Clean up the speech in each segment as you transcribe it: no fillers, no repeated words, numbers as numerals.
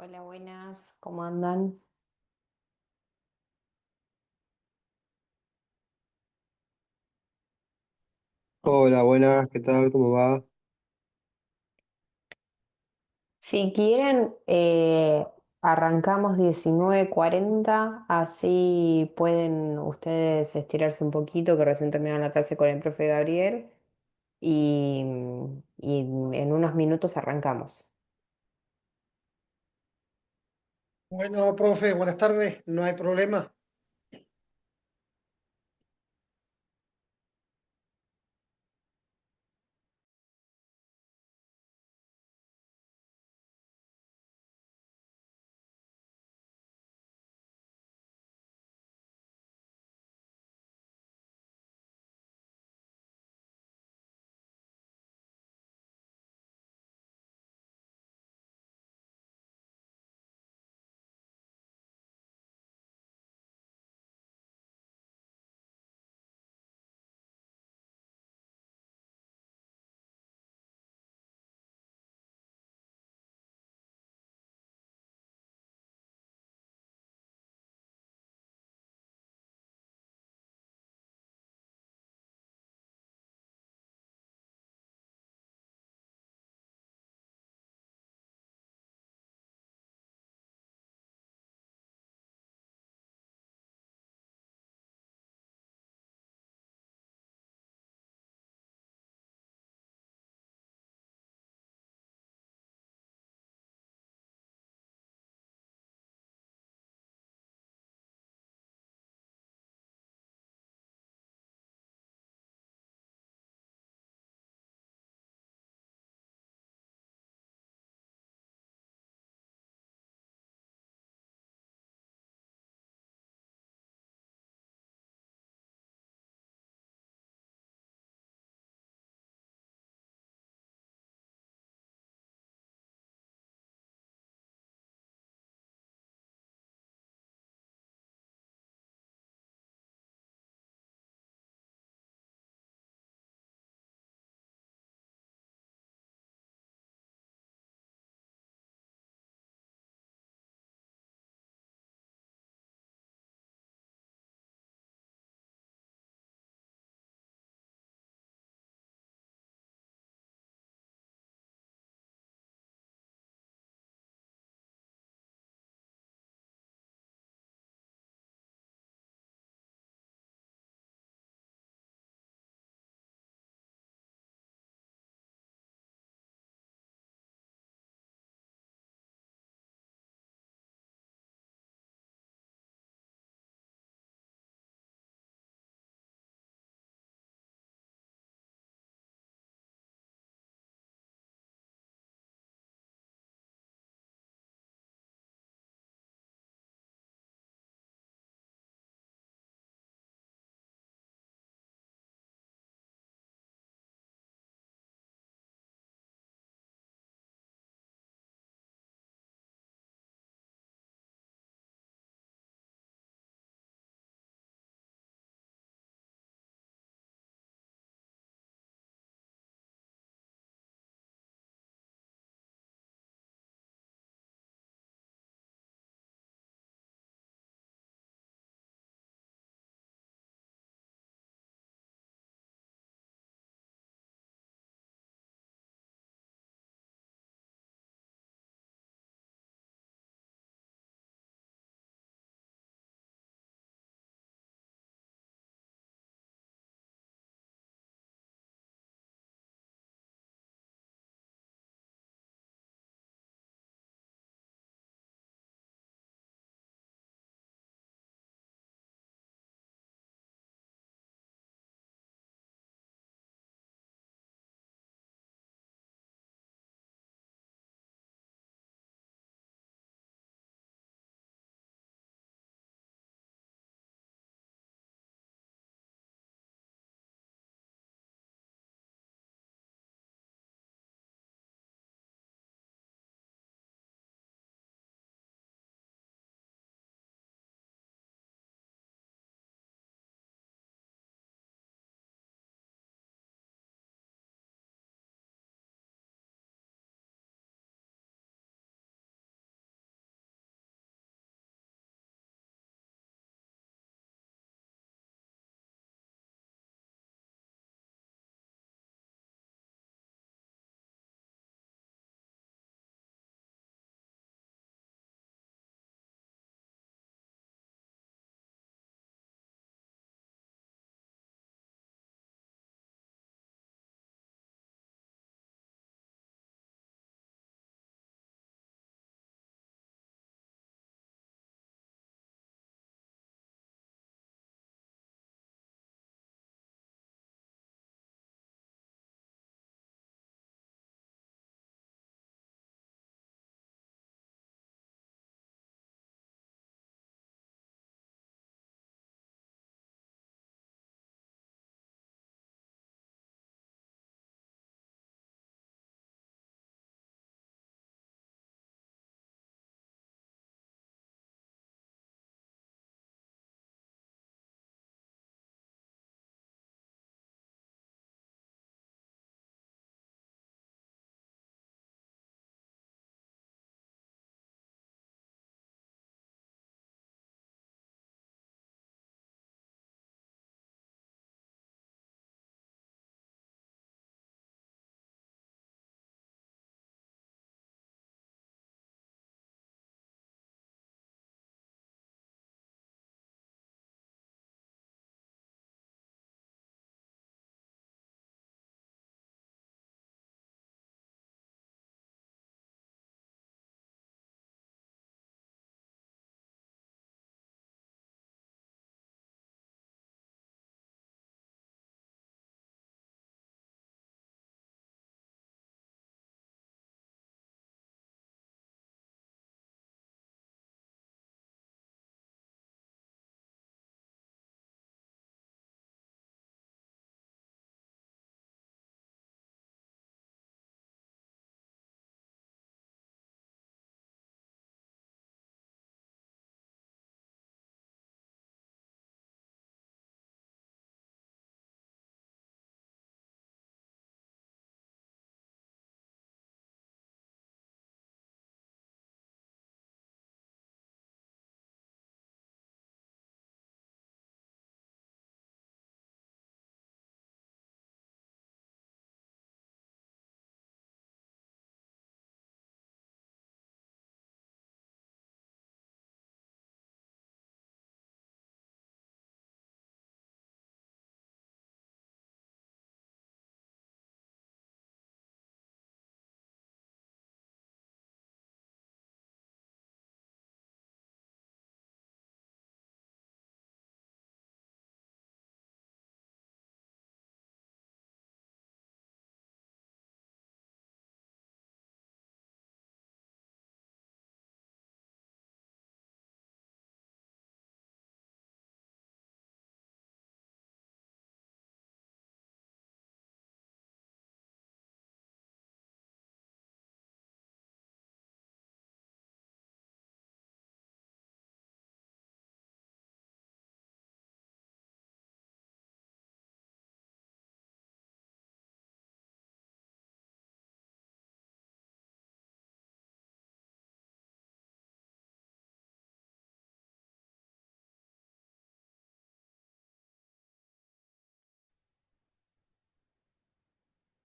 Hola, buenas, ¿cómo andan? Hola, buenas, ¿qué tal? ¿Cómo va? Si quieren, arrancamos 19:40, así pueden ustedes estirarse un poquito, que recién terminaron la clase con el profe Gabriel, y, y en unos minutos arrancamos. Bueno, profe, buenas tardes, no hay problema.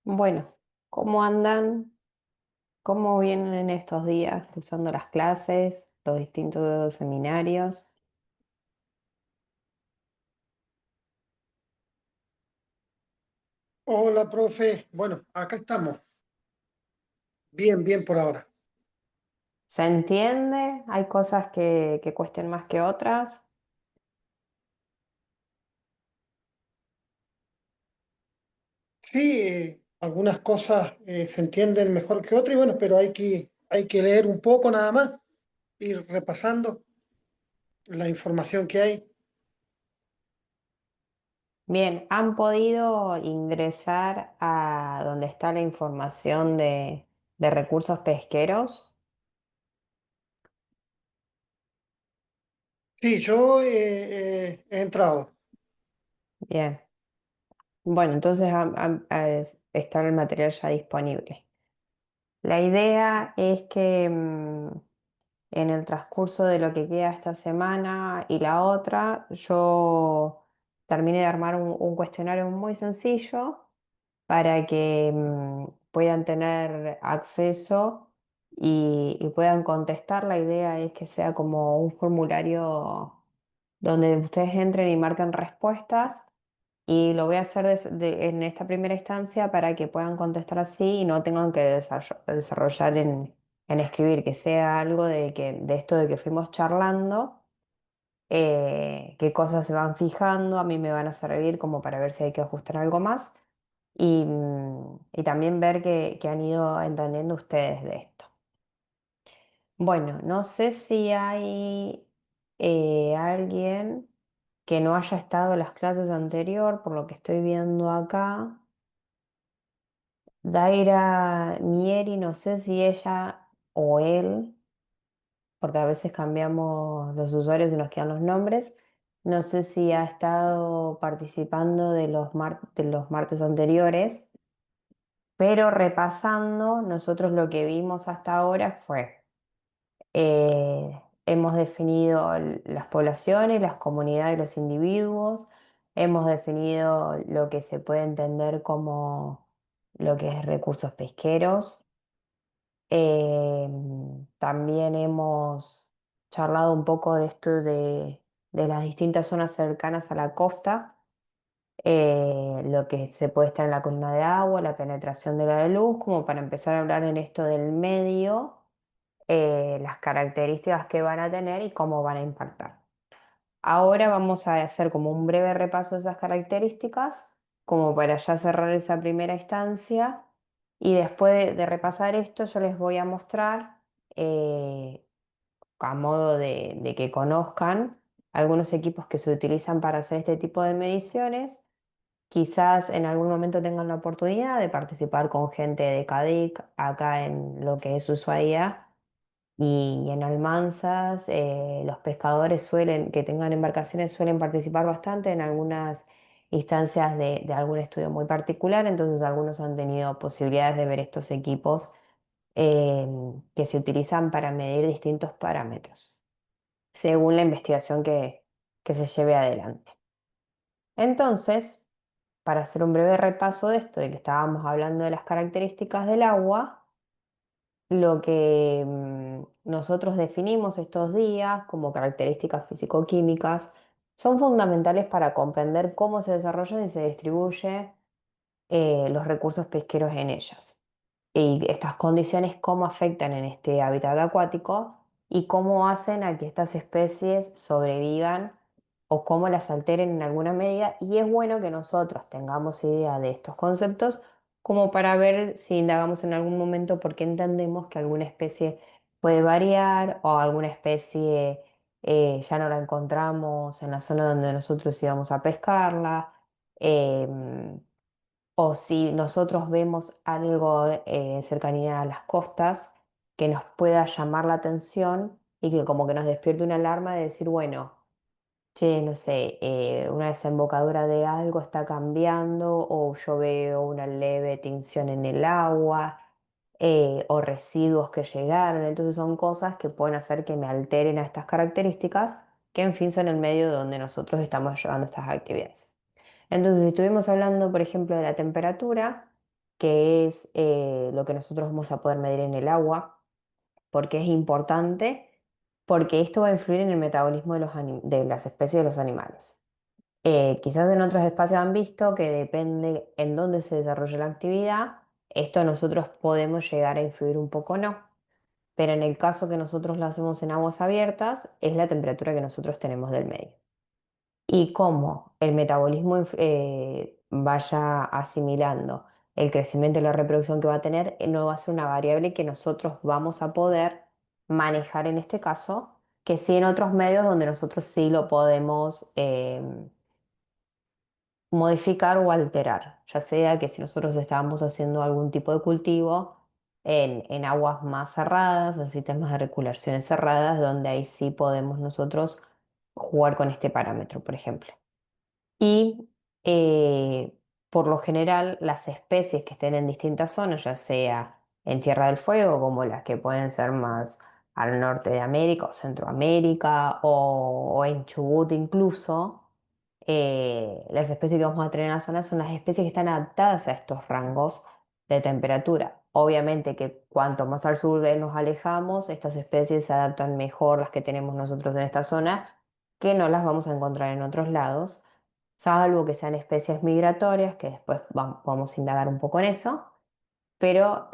Bueno, ¿cómo andan? ¿Cómo vienen en estos días usando las clases, los distintos seminarios? Hola, profe. Bueno, acá estamos. Bien, bien por ahora. ¿Se entiende? ¿Hay cosas que cuesten más que otras? Sí, algunas cosas se entienden mejor que otras, y bueno, pero hay que leer un poco nada más, ir repasando la información que hay. Bien, ¿han podido ingresar a donde está la información de recursos pesqueros? Sí, yo he entrado. Bien. Bueno, entonces está el material ya disponible. La idea es que en el transcurso de lo que queda esta semana y la otra, yo termine de armar un cuestionario muy sencillo para que puedan tener acceso y puedan contestar. La idea es que sea como un formulario donde ustedes entren y marquen respuestas. Y lo voy a hacer en esta primera instancia para que puedan contestar así y no tengan que desarrollar en escribir, que sea algo de esto de que fuimos charlando, qué cosas se van fijando, a mí me van a servir como para ver si hay que ajustar algo más y también ver qué han ido entendiendo ustedes de esto. Bueno, no sé si hay alguien que no haya estado en las clases anterior, por lo que estoy viendo acá. Daira Mieri, no sé si ella o él, porque a veces cambiamos los usuarios y nos quedan los nombres. No sé si ha estado participando de los martes anteriores, pero repasando, nosotros lo que vimos hasta ahora fue, hemos definido las poblaciones, las comunidades, los individuos, hemos definido lo que se puede entender como lo que es recursos pesqueros. También hemos charlado un poco de esto de las distintas zonas cercanas a la costa, lo que se puede estar en la columna de agua, la penetración de la luz, como para empezar a hablar en esto del medio, las características que van a tener y cómo van a impactar. Ahora vamos a hacer como un breve repaso de esas características, como para ya cerrar esa primera instancia. Y después de repasar esto, yo les voy a mostrar, eh, a modo de que conozcan, algunos equipos que se utilizan para hacer este tipo de mediciones. Quizás en algún momento tengan la oportunidad de participar con gente de CADIC acá en lo que es Ushuaia y en Almanzas, los pescadores que tengan embarcaciones suelen participar bastante en algunas instancias de algún estudio muy particular, entonces algunos han tenido posibilidades de ver estos equipos eh, que se utilizan para medir distintos parámetros, según la investigación que se lleve adelante. Entonces, para hacer un breve repaso de esto, de que estábamos hablando de las características del agua, lo que nosotros definimos estos días como características físico-químicas son fundamentales para comprender cómo se desarrollan y se distribuyen los recursos pesqueros en ellas. Y estas condiciones cómo afectan en este hábitat acuático y cómo hacen a que estas especies sobrevivan o cómo las alteren en alguna medida. Y es bueno que nosotros tengamos idea de estos conceptos como para ver si indagamos en algún momento por qué entendemos que alguna especie puede variar o alguna especie ya no la encontramos en la zona donde nosotros íbamos a pescarla. em, o si nosotros vemos algo en cercanía a las costas que nos pueda llamar la atención y que como que nos despierte una alarma de decir, bueno, che, no sé, una desembocadura de algo está cambiando o yo veo una leve tinción en el agua, o residuos que llegaron. Entonces son cosas que pueden hacer que me alteren a estas características que en fin son el medio donde nosotros estamos llevando estas actividades. Entonces, si estuvimos hablando, por ejemplo, de la temperatura, que es lo que nosotros vamos a poder medir en el agua, porque es importante, porque esto va a influir en el metabolismo de de las especies de los animales. Quizás en otros espacios han visto que depende en dónde se desarrolla la actividad, esto nosotros podemos llegar a influir un poco o no, pero en el caso que nosotros lo hacemos en aguas abiertas, es la temperatura que nosotros tenemos del medio. Y cómo el metabolismo vaya asimilando el crecimiento y la reproducción que va a tener, no va a ser una variable que nosotros vamos a poder manejar en este caso, que sí en otros medios donde nosotros sí lo podemos modificar o alterar, ya sea que si nosotros estábamos haciendo algún tipo de cultivo en aguas más cerradas, en sistemas de recirculaciones cerradas, donde ahí sí podemos nosotros jugar con este parámetro, por ejemplo. Y por lo general, las especies que estén en distintas zonas, ya sea en Tierra del Fuego, como las que pueden ser más al norte de América o Centroamérica, o en Chubut incluso, las especies que vamos a tener en la zona son las especies que están adaptadas a estos rangos de temperatura. Obviamente que cuanto más al sur nos alejamos, estas especies se adaptan mejor las que tenemos nosotros en esta zona, que no las vamos a encontrar en otros lados, salvo que sean especies migratorias, que después vamos a indagar un poco en eso, pero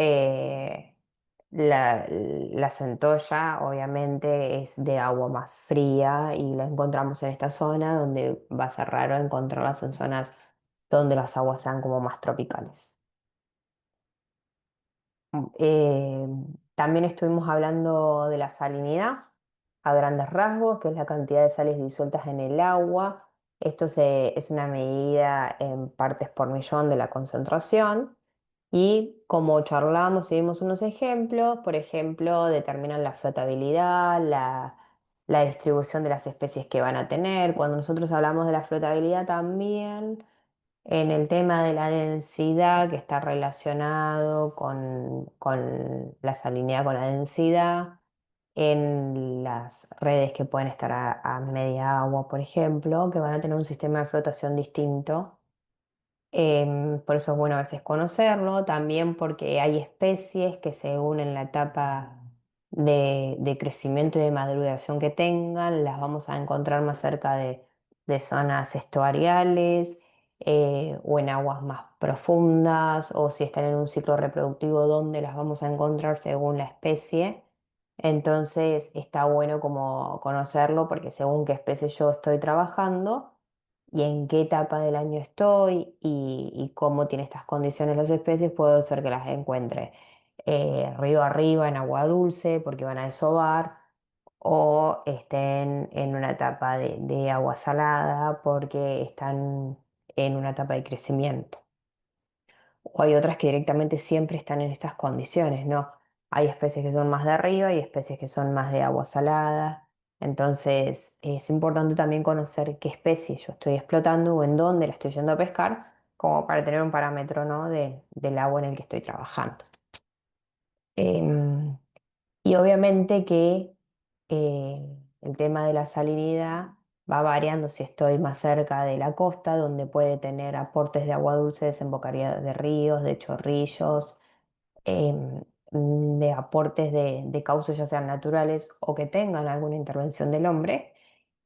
la centolla obviamente es de agua más fría y la encontramos en esta zona donde va a ser raro encontrarlas en zonas donde las aguas sean como más tropicales. Eh, También estuvimos hablando de la salinidad a grandes rasgos, que es la cantidad de sales disueltas en el agua. Es una medida en partes por millón de la concentración. Y como charlamos y vimos unos ejemplos, por ejemplo, determinan la flotabilidad, la distribución de las especies que van a tener. Cuando nosotros hablamos de la flotabilidad también en el tema de la densidad que está relacionado con la salinidad, con la densidad, en las redes que pueden estar a media agua, por ejemplo, que van a tener un sistema de flotación distinto. Por eso es bueno a veces conocerlo, también porque hay especies que según en la etapa de crecimiento y de maduración que tengan, las vamos a encontrar más cerca de zonas estuariales o en aguas más profundas, o si están en un ciclo reproductivo donde las vamos a encontrar según la especie. Entonces está bueno como conocerlo porque según qué especie yo estoy trabajando, y en qué etapa del año estoy y cómo tiene estas condiciones las especies, puedo ser que las encuentre río arriba en agua dulce porque van a desovar, o estén en una etapa de agua salada porque están en una etapa de crecimiento. O hay otras que directamente siempre están en estas condiciones, ¿no? Hay especies que son más de arriba y especies que son más de agua salada. Entonces es importante también conocer qué especie yo estoy explotando o en dónde la estoy yendo a pescar, como para tener un parámetro, ¿no? Del agua en el que estoy trabajando. Em, y obviamente que el tema de la salinidad va variando si estoy más cerca de la costa, donde puede tener aportes de agua dulce, desembocaría de ríos, de chorrillos, em, de aportes de cauces ya sean naturales o que tengan alguna intervención del hombre.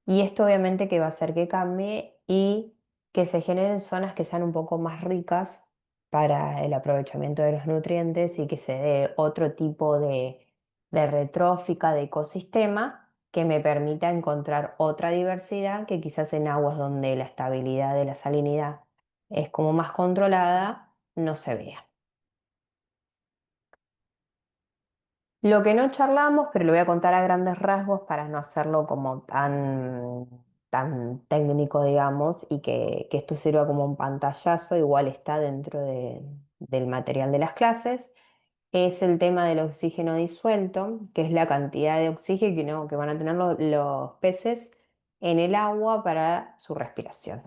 Y esto obviamente que va a hacer que cambie y que se generen zonas que sean un poco más ricas para el aprovechamiento de los nutrientes y que se dé otro tipo de retrófica, de ecosistema que me permita encontrar otra diversidad que quizás en aguas donde la estabilidad de la salinidad es como más controlada, no se vea. Lo que no charlamos, pero lo voy a contar a grandes rasgos para no hacerlo como tan técnico, digamos, y que esto sirva como un pantallazo, igual está dentro del material de las clases, es el tema del oxígeno disuelto, que es la cantidad de oxígeno que van a tener los peces en el agua para su respiración.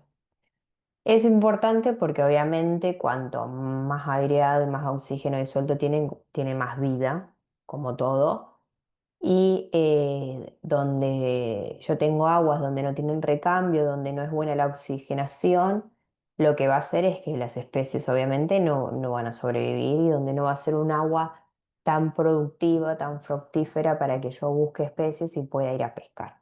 Es importante porque obviamente cuanto más aireado y más oxígeno disuelto tiene más vida, como todo. Y donde yo tengo aguas donde no tienen recambio, donde no es buena la oxigenación, lo que va a hacer es que las especies obviamente no van a sobrevivir y donde no va a ser un agua tan productiva, tan fructífera para que yo busque especies y pueda ir a pescar.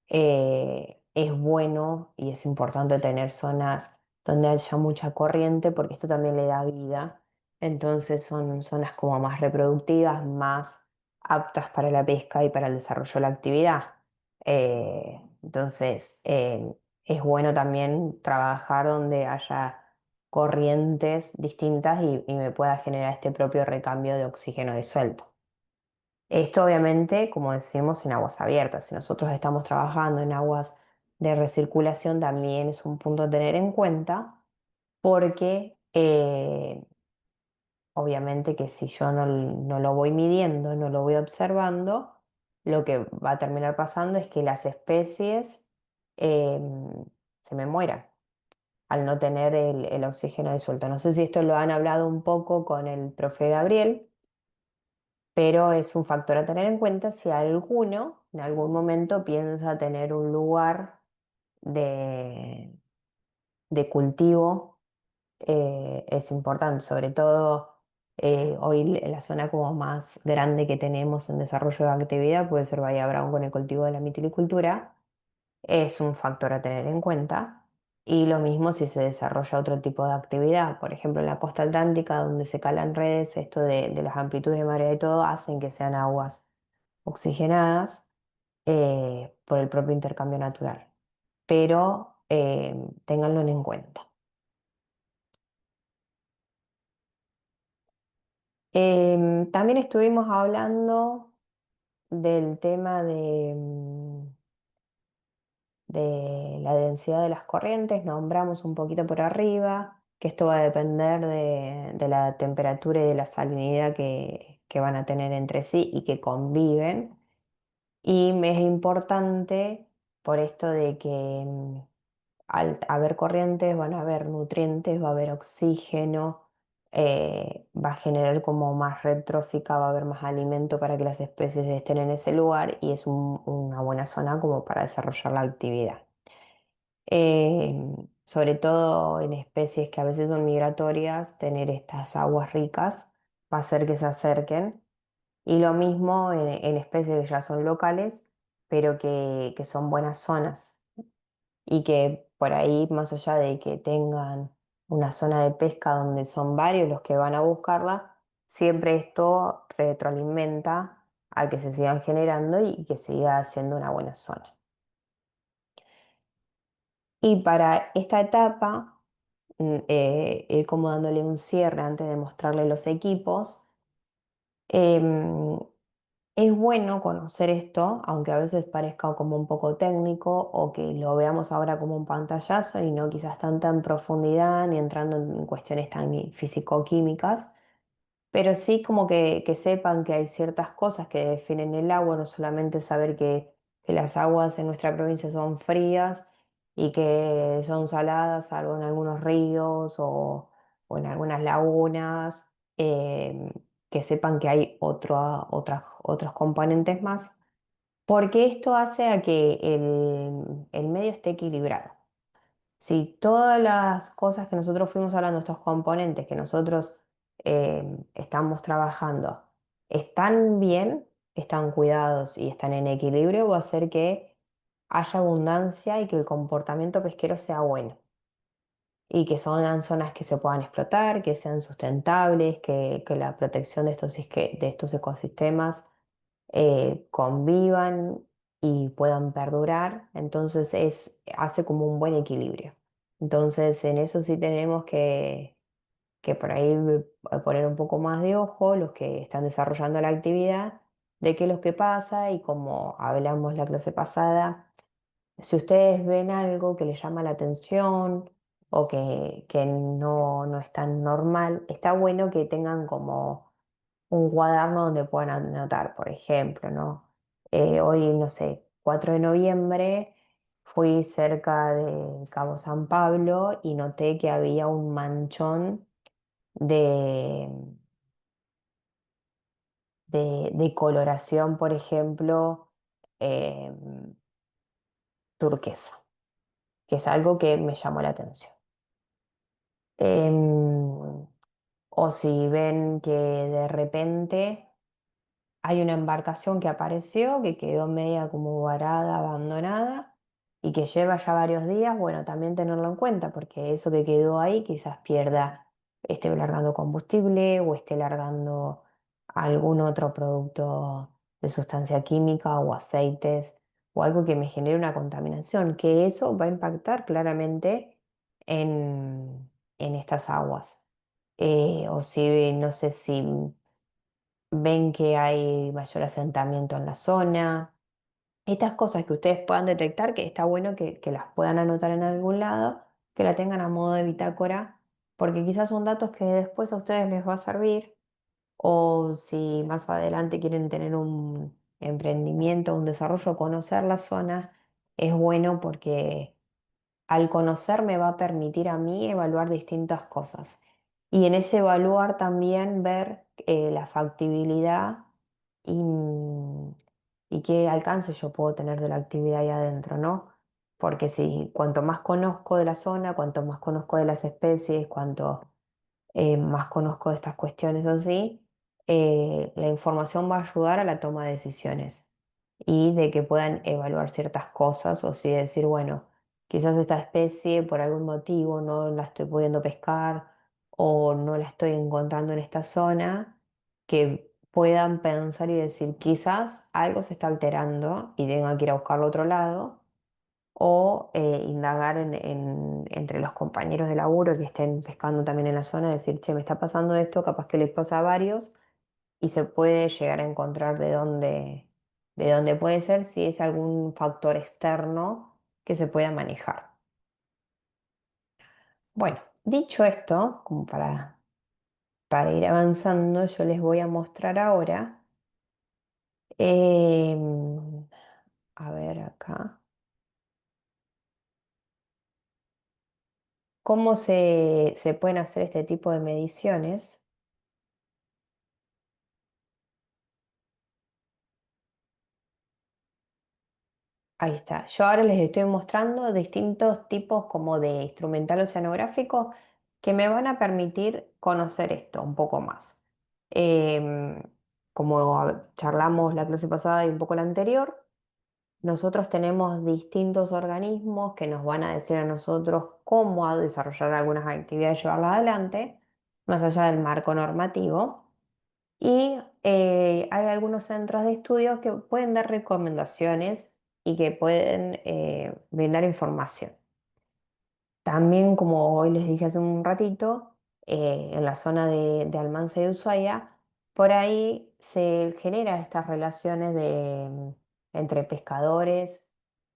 Es bueno y es importante tener zonas donde haya mucha corriente porque esto también le da vida. Entonces son zonas como más reproductivas, más aptas para la pesca y para el desarrollo de la actividad. Entonces es bueno también trabajar donde haya corrientes distintas y me pueda generar este propio recambio de oxígeno disuelto. Esto obviamente, como decimos, en aguas abiertas. Si nosotros estamos trabajando en aguas de recirculación, también es un punto a tener en cuenta porque obviamente que si yo no lo voy midiendo, no lo voy observando, lo que va a terminar pasando es que las especies em, se me mueran al no tener el oxígeno disuelto. No sé si esto lo han hablado un poco con el profe Gabriel, pero es un factor a tener en cuenta si alguno en algún momento piensa tener un lugar de, de cultivo. Es importante, sobre todo hoy en la zona como más grande que tenemos en desarrollo de actividad, puede ser Bahía Brown con el cultivo de la mitilicultura, es un factor a tener en cuenta. Y lo mismo si se desarrolla otro tipo de actividad, por ejemplo en la costa atlántica donde se calan redes, esto de las amplitudes de marea y todo hacen que sean aguas oxigenadas por el propio intercambio natural. Pero ténganlo en cuenta. También estuvimos hablando del tema de la densidad de las corrientes, nombramos un poquito por arriba, que esto va a depender de la temperatura y de la salinidad que van a tener entre sí y que conviven. Y me es importante por esto de que al haber corrientes van a haber nutrientes, va a haber oxígeno, va a generar como más red trófica, va a haber más alimento para que las especies estén en ese lugar y es una buena zona como para desarrollar la actividad. Sobre todo en especies que a veces son migratorias, tener estas aguas ricas va a hacer que se acerquen y lo mismo en especies que ya son locales, pero que son buenas zonas y que por ahí, más allá de que tengan una zona de pesca donde son varios los que van a buscarla, siempre esto retroalimenta a que se sigan generando y que siga siendo una buena zona. Y para esta etapa, ir como dándole un cierre antes de mostrarle los equipos. em, Es bueno conocer esto, aunque a veces parezca como un poco técnico o que lo veamos ahora como un pantallazo y no quizás tanta en profundidad ni entrando en cuestiones tan físico-químicas, pero sí como que sepan que hay ciertas cosas que definen el agua, no solamente saber que las aguas en nuestra provincia son frías y que son saladas, salvo en algunos ríos o en algunas lagunas, que sepan que hay otros componentes más, porque esto hace a que el medio esté equilibrado. Si todas las cosas que nosotros fuimos hablando, estos componentes que nosotros estamos trabajando, están bien, están cuidados y están en equilibrio, va a hacer que haya abundancia y que el comportamiento pesquero sea bueno. Y que son zonas que se puedan explotar, que sean sustentables, que la protección de de estos ecosistemas convivan y puedan perdurar, entonces hace como un buen equilibrio. Entonces en eso sí tenemos que por ahí poner un poco más de ojo los que están desarrollando la actividad, de qué es lo que pasa y como hablamos la clase pasada, si ustedes ven algo que les llama la atención o que no es tan normal, está bueno que tengan como un cuaderno donde puedan anotar, por ejemplo, ¿no? Hoy, no sé, 4 de noviembre, fui cerca de Cabo San Pablo y noté que había un manchón de, de coloración, por ejemplo, turquesa, que es algo que me llamó la atención. Em, o si ven que de repente hay una embarcación que apareció, que quedó media como varada, abandonada, y que lleva ya varios días, bueno, también tenerlo en cuenta, porque eso que quedó ahí quizás pierda, esté largando combustible o esté largando algún otro producto de sustancia química o aceites o algo que me genere una contaminación, que eso va a impactar claramente en estas aguas. O si, no sé si ven que hay mayor asentamiento en la zona. Estas cosas que ustedes puedan detectar, que está bueno que las puedan anotar en algún lado, que la tengan a modo de bitácora, porque quizás son datos que después a ustedes les va a servir, o si más adelante quieren tener un emprendimiento, un desarrollo, conocer la zona, es bueno porque al conocer me va a permitir a mí evaluar distintas cosas. Y en ese evaluar también ver la factibilidad y qué alcance yo puedo tener de la actividad ahí adentro, ¿no? Porque si cuanto más conozco de la zona, cuanto más conozco de las especies, cuanto más conozco de estas cuestiones así, la información va a ayudar a la toma de decisiones y de que puedan evaluar ciertas cosas o si decir, bueno, quizás esta especie por algún motivo no la estoy pudiendo pescar o no la estoy encontrando en esta zona, que puedan pensar y decir, quizás algo se está alterando y tengan que ir a buscarlo a otro lado o indagar entre los compañeros de laburo que estén pescando también en la zona, decir, che, me está pasando esto, capaz que les pasa a varios y se puede llegar a encontrar de dónde puede ser si es algún factor externo que se pueda manejar. Bueno, dicho esto, como para ir avanzando, yo les voy a mostrar ahora, em, a ver acá, cómo se pueden hacer este tipo de mediciones. Ahí está. Yo ahora les estoy mostrando distintos tipos como de instrumental oceanográfico que me van a permitir conocer esto un poco más. Em, Como charlamos la clase pasada y un poco la anterior, nosotros tenemos distintos organismos que nos van a decir a nosotros cómo desarrollar algunas actividades y llevarlas adelante, más allá del marco normativo. Y hay algunos centros de estudio que pueden dar recomendaciones y que pueden brindar información. También, como hoy les dije hace un ratito, en la zona de Almanza y Ushuaia, por ahí se generan estas relaciones entre pescadores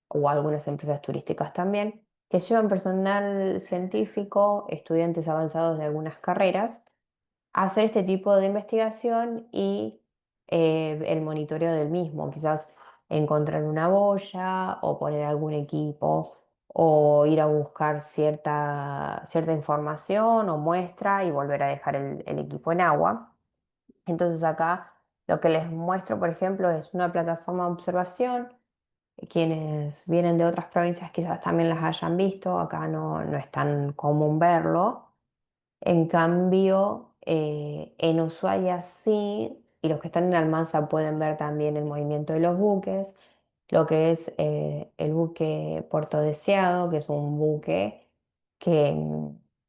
o algunas empresas turísticas también, que llevan personal científico, estudiantes avanzados de algunas carreras hacer este tipo de investigación y el monitoreo del mismo, quizás encontrar una boya o poner algún equipo o ir a buscar cierta información o muestra y volver a dejar el equipo en agua. Entonces acá lo que les muestro, por ejemplo, es una plataforma de observación. Quienes vienen de otras provincias quizás también las hayan visto, acá no es tan común verlo. En cambio, en Ushuaia sí, y los que están en Almanza pueden ver también el movimiento de los buques, lo que es el buque Puerto Deseado, que es un buque que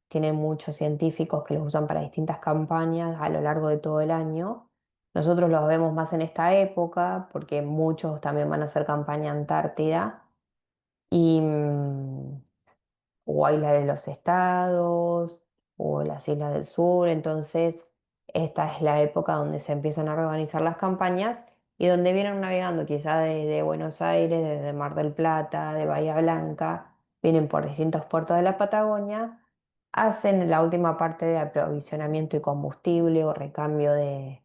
tiene muchos científicos que los usan para distintas campañas a lo largo de todo el año. Nosotros los vemos más en esta época porque muchos también van a hacer campaña Antártida y, o Isla de los Estados o las Islas del Sur. Entonces, esta es la época donde se empiezan a organizar las campañas y donde vienen navegando quizá desde Buenos Aires, desde Mar del Plata, de Bahía Blanca, vienen por distintos puertos de la Patagonia, hacen la última parte de aprovisionamiento y combustible o recambio de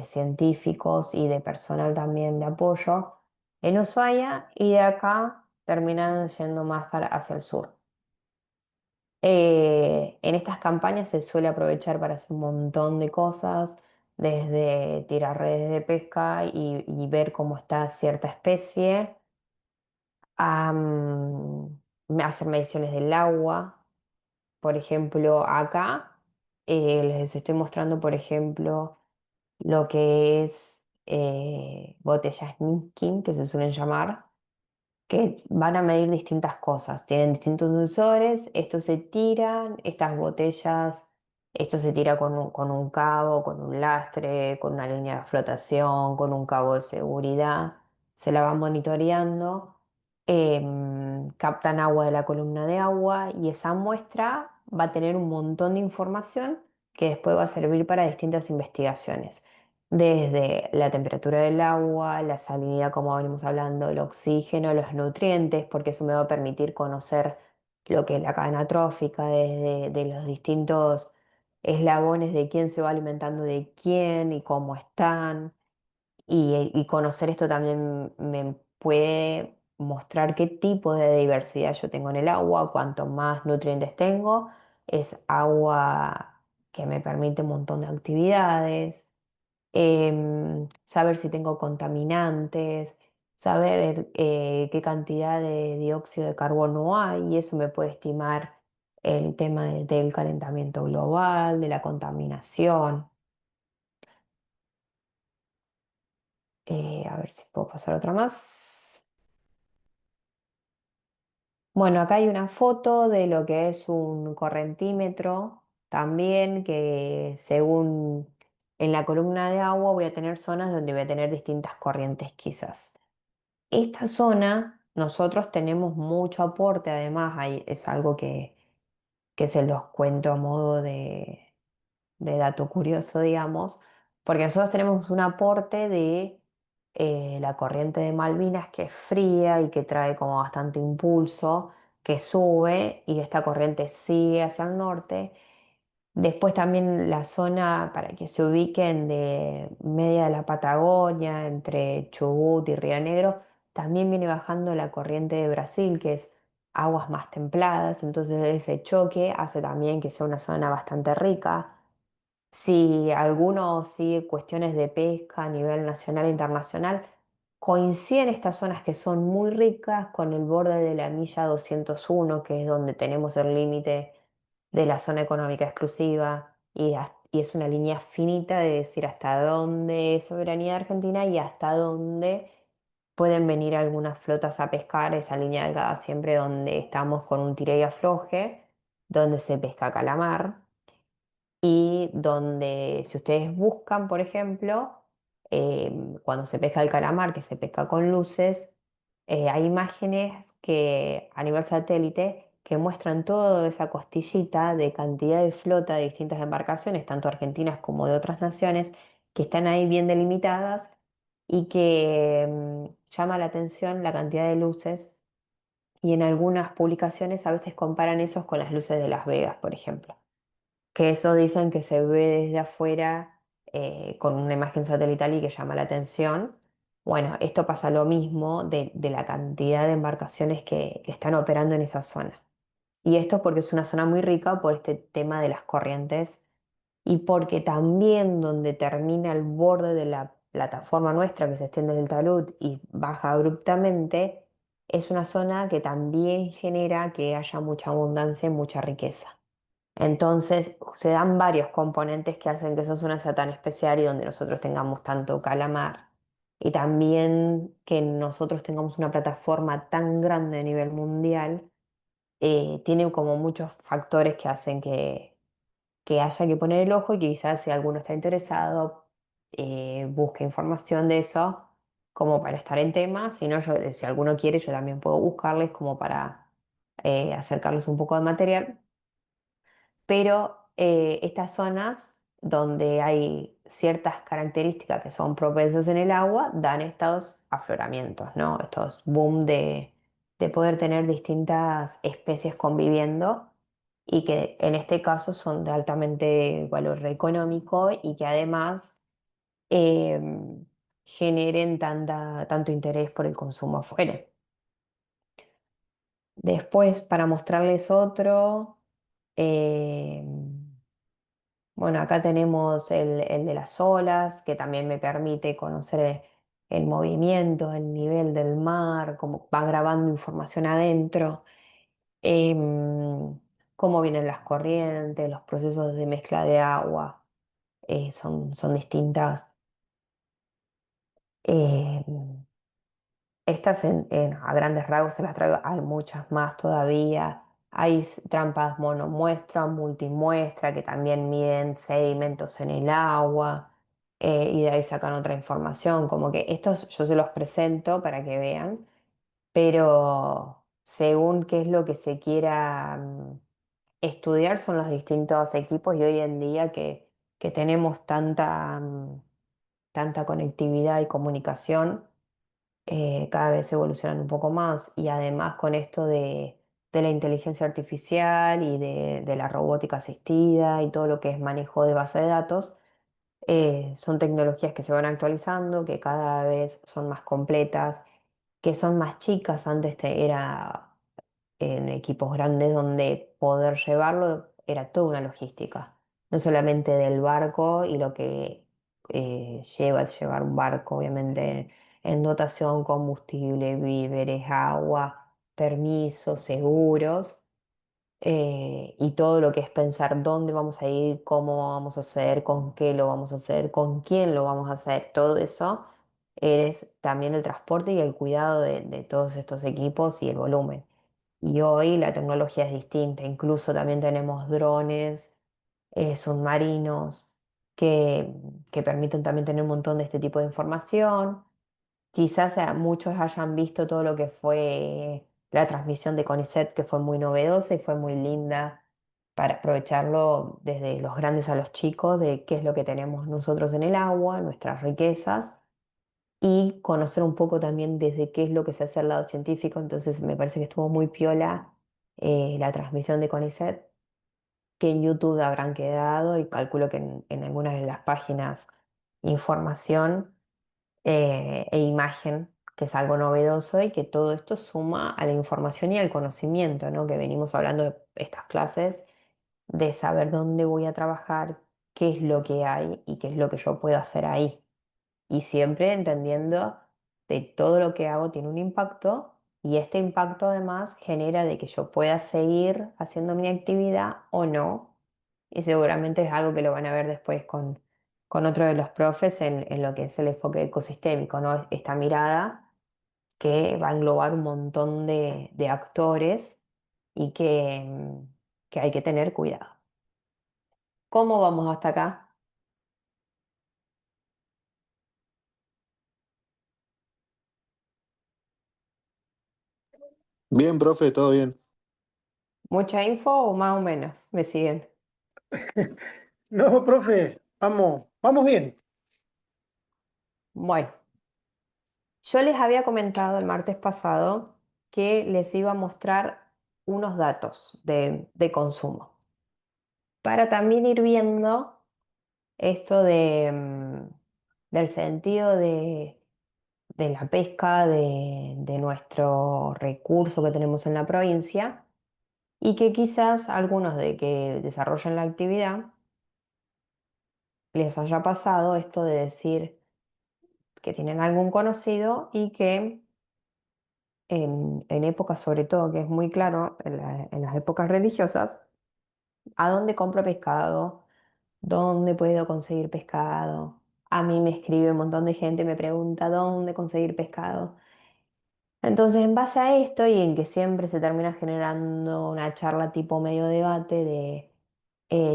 científicos y de personal también de apoyo en Ushuaia y de acá terminan yendo más hacia el sur. En estas campañas se suele aprovechar para hacer un montón de cosas, desde tirar redes de pesca y ver cómo está cierta especie, a hacer mediciones del agua, por ejemplo, acá les estoy mostrando, por ejemplo, lo que es botellas Niskin, que se suelen llamar, que van a medir distintas cosas. Tienen distintos sensores, estos se tiran, estas botellas, esto se tira con un cabo, con un lastre, con una línea de flotación, con un cabo de seguridad. Se la van monitoreando, captan agua de la columna de agua y esa muestra va a tener un montón de información que después va a servir para distintas investigaciones desde la temperatura del agua, la salinidad, como venimos hablando, el oxígeno, los nutrientes, porque eso me va a permitir conocer lo que es la cadena trófica, desde de los distintos eslabones de quién se va alimentando de quién y cómo están. Y conocer esto también me puede mostrar qué tipo de diversidad yo tengo en el agua, cuanto más nutrientes tengo, es agua que me permite un montón de actividades, saber si tengo contaminantes, saber qué cantidad de dióxido de carbono hay, y eso me puede estimar el tema del calentamiento global, de la contaminación. A ver si puedo pasar otra más. Bueno, acá hay una foto de lo que es un correntímetro también, que según en la columna de agua voy a tener zonas donde voy a tener distintas corrientes quizás. Esta zona, nosotros tenemos mucho aporte, además es algo que se los cuento a modo de dato curioso, digamos, porque nosotros tenemos un aporte de la corriente de Malvinas que es fría y que trae como bastante impulso, que sube y esta corriente sigue hacia el norte. Después también la zona, para que se ubiquen, de media de la Patagonia, entre Chubut y Río Negro, también viene bajando la corriente de Brasil, que es aguas más templadas, entonces ese choque hace también que sea una zona bastante rica. Si alguno sigue cuestiones de pesca a nivel nacional e internacional, coinciden estas zonas que son muy ricas con el borde de la milla 201, que es donde tenemos el límite de la zona económica exclusiva, y es una línea finita de decir hasta dónde es soberanía de Argentina y hasta dónde pueden venir algunas flotas a pescar, esa línea delgada siempre donde estamos con un tire y afloje, donde se pesca calamar y donde si ustedes buscan, por ejemplo, cuando se pesca el calamar, que se pesca con luces, hay imágenes que a nivel satélite que muestran toda esa costillita de cantidad de flota de distintas embarcaciones, tanto argentinas como de otras naciones, que están ahí bien delimitadas y que llama la atención la cantidad de luces. Y en algunas publicaciones a veces comparan esos con las luces de Las Vegas, por ejemplo, que eso dicen que se ve desde afuera con una imagen satelital y que llama la atención. Bueno, esto pasa lo mismo de la cantidad de embarcaciones que están operando en esa zona. Y esto porque es una zona muy rica por este tema de las corrientes y porque también donde termina el borde de la plataforma nuestra que se extiende del talud y baja abruptamente, es una zona que también genera que haya mucha abundancia y mucha riqueza. Entonces, se dan varios componentes que hacen que esa zona sea tan especial y donde nosotros tengamos tanto calamar. Y también que nosotros tengamos una plataforma tan grande a nivel mundial, tiene como muchos factores que hacen que haya que poner el ojo y que quizás si alguno está interesado, busque información de eso como para estar en tema. Si no, si alguno quiere, yo también puedo buscarles como para acercarles un poco de material, pero estas zonas donde hay ciertas características que son propensas en el agua dan estos afloramientos, ¿no? Estos boom de poder tener distintas especies conviviendo y que en este caso son de altamente valor económico y que además generen tanto interés por el consumo afuera. Después, para mostrarles otro, bueno, acá tenemos el de las olas, que también me permite conocer el movimiento, el nivel del mar, cómo va grabando información adentro. Em, cómo vienen las corrientes, los procesos de mezcla de agua, son distintas. Eh, Estas a grandes rasgos se las traigo, hay muchas más todavía. Hay trampas monomuestra, multimuestra, que también miden sedimentos en el agua, y de ahí sacan otra información. Como que estos yo se los presento para que vean, pero según qué es lo que se quiera estudiar son los distintos equipos y hoy en día que tenemos tanta conectividad y comunicación, cada vez evolucionan un poco más y además con esto de la inteligencia artificial y de la robótica asistida y todo lo que es manejo de base de datos, son tecnologías que se van actualizando, que cada vez son más completas, que son más chicas. Antes era en equipos grandes donde poder llevarlo era toda una logística, no solamente del barco y lo que lleva llevar un barco, obviamente en dotación, combustible, víveres, agua, permisos, seguros, y todo lo que es pensar dónde vamos a ir, cómo vamos a hacer, con qué lo vamos a hacer, con quién lo vamos a hacer, todo eso es también el transporte y el cuidado de todos estos equipos y el volumen. Y hoy la tecnología es distinta, incluso también tenemos drones, submarinos, que, que permiten también tener un montón de este tipo de información. Quizás muchos hayan visto todo lo que fue la transmisión de CONICET, que fue muy novedosa y fue muy linda para aprovecharlo desde los grandes a los chicos, de qué es lo que tenemos nosotros en el agua, nuestras riquezas, y conocer un poco también desde qué es lo que se hace al lado científico. Entonces me parece que estuvo muy piola la transmisión de CONICET, que en YouTube habrán quedado y calculo que en algunas de las páginas información e imagen, que es algo novedoso y que todo esto suma a la información y al conocimiento, ¿no? Que venimos hablando de estas clases, de saber dónde voy a trabajar, qué es lo que hay y qué es lo que yo puedo hacer ahí. Y siempre entendiendo de todo lo que hago tiene un impacto y este impacto además genera de que yo pueda seguir haciendo mi actividad o no. Y seguramente es algo que lo van a ver después con otro de los profes en lo que es el enfoque ecosistémico, ¿no? Esta mirada que va a englobar un montón de actores y que hay que tener cuidado. ¿Cómo vamos hasta acá? Bien, profe, todo bien. ¿Mucha info o más o menos? ¿Me siguen? No, profe, vamos bien. Bueno. Yo les había comentado el martes pasado que les iba a mostrar unos datos de consumo para también ir viendo esto del sentido de la pesca, de nuestro recurso que tenemos en la provincia y que quizás algunos de que desarrollan la actividad les haya pasado esto de decir que tienen algún conocido y que en épocas sobre todo, que es muy claro, en las épocas religiosas, ¿a dónde compro pescado? ¿Dónde puedo conseguir pescado? A mí me escribe un montón de gente, me pregunta dónde conseguir pescado. Entonces, en base a esto y en que siempre se termina generando una charla tipo medio debate de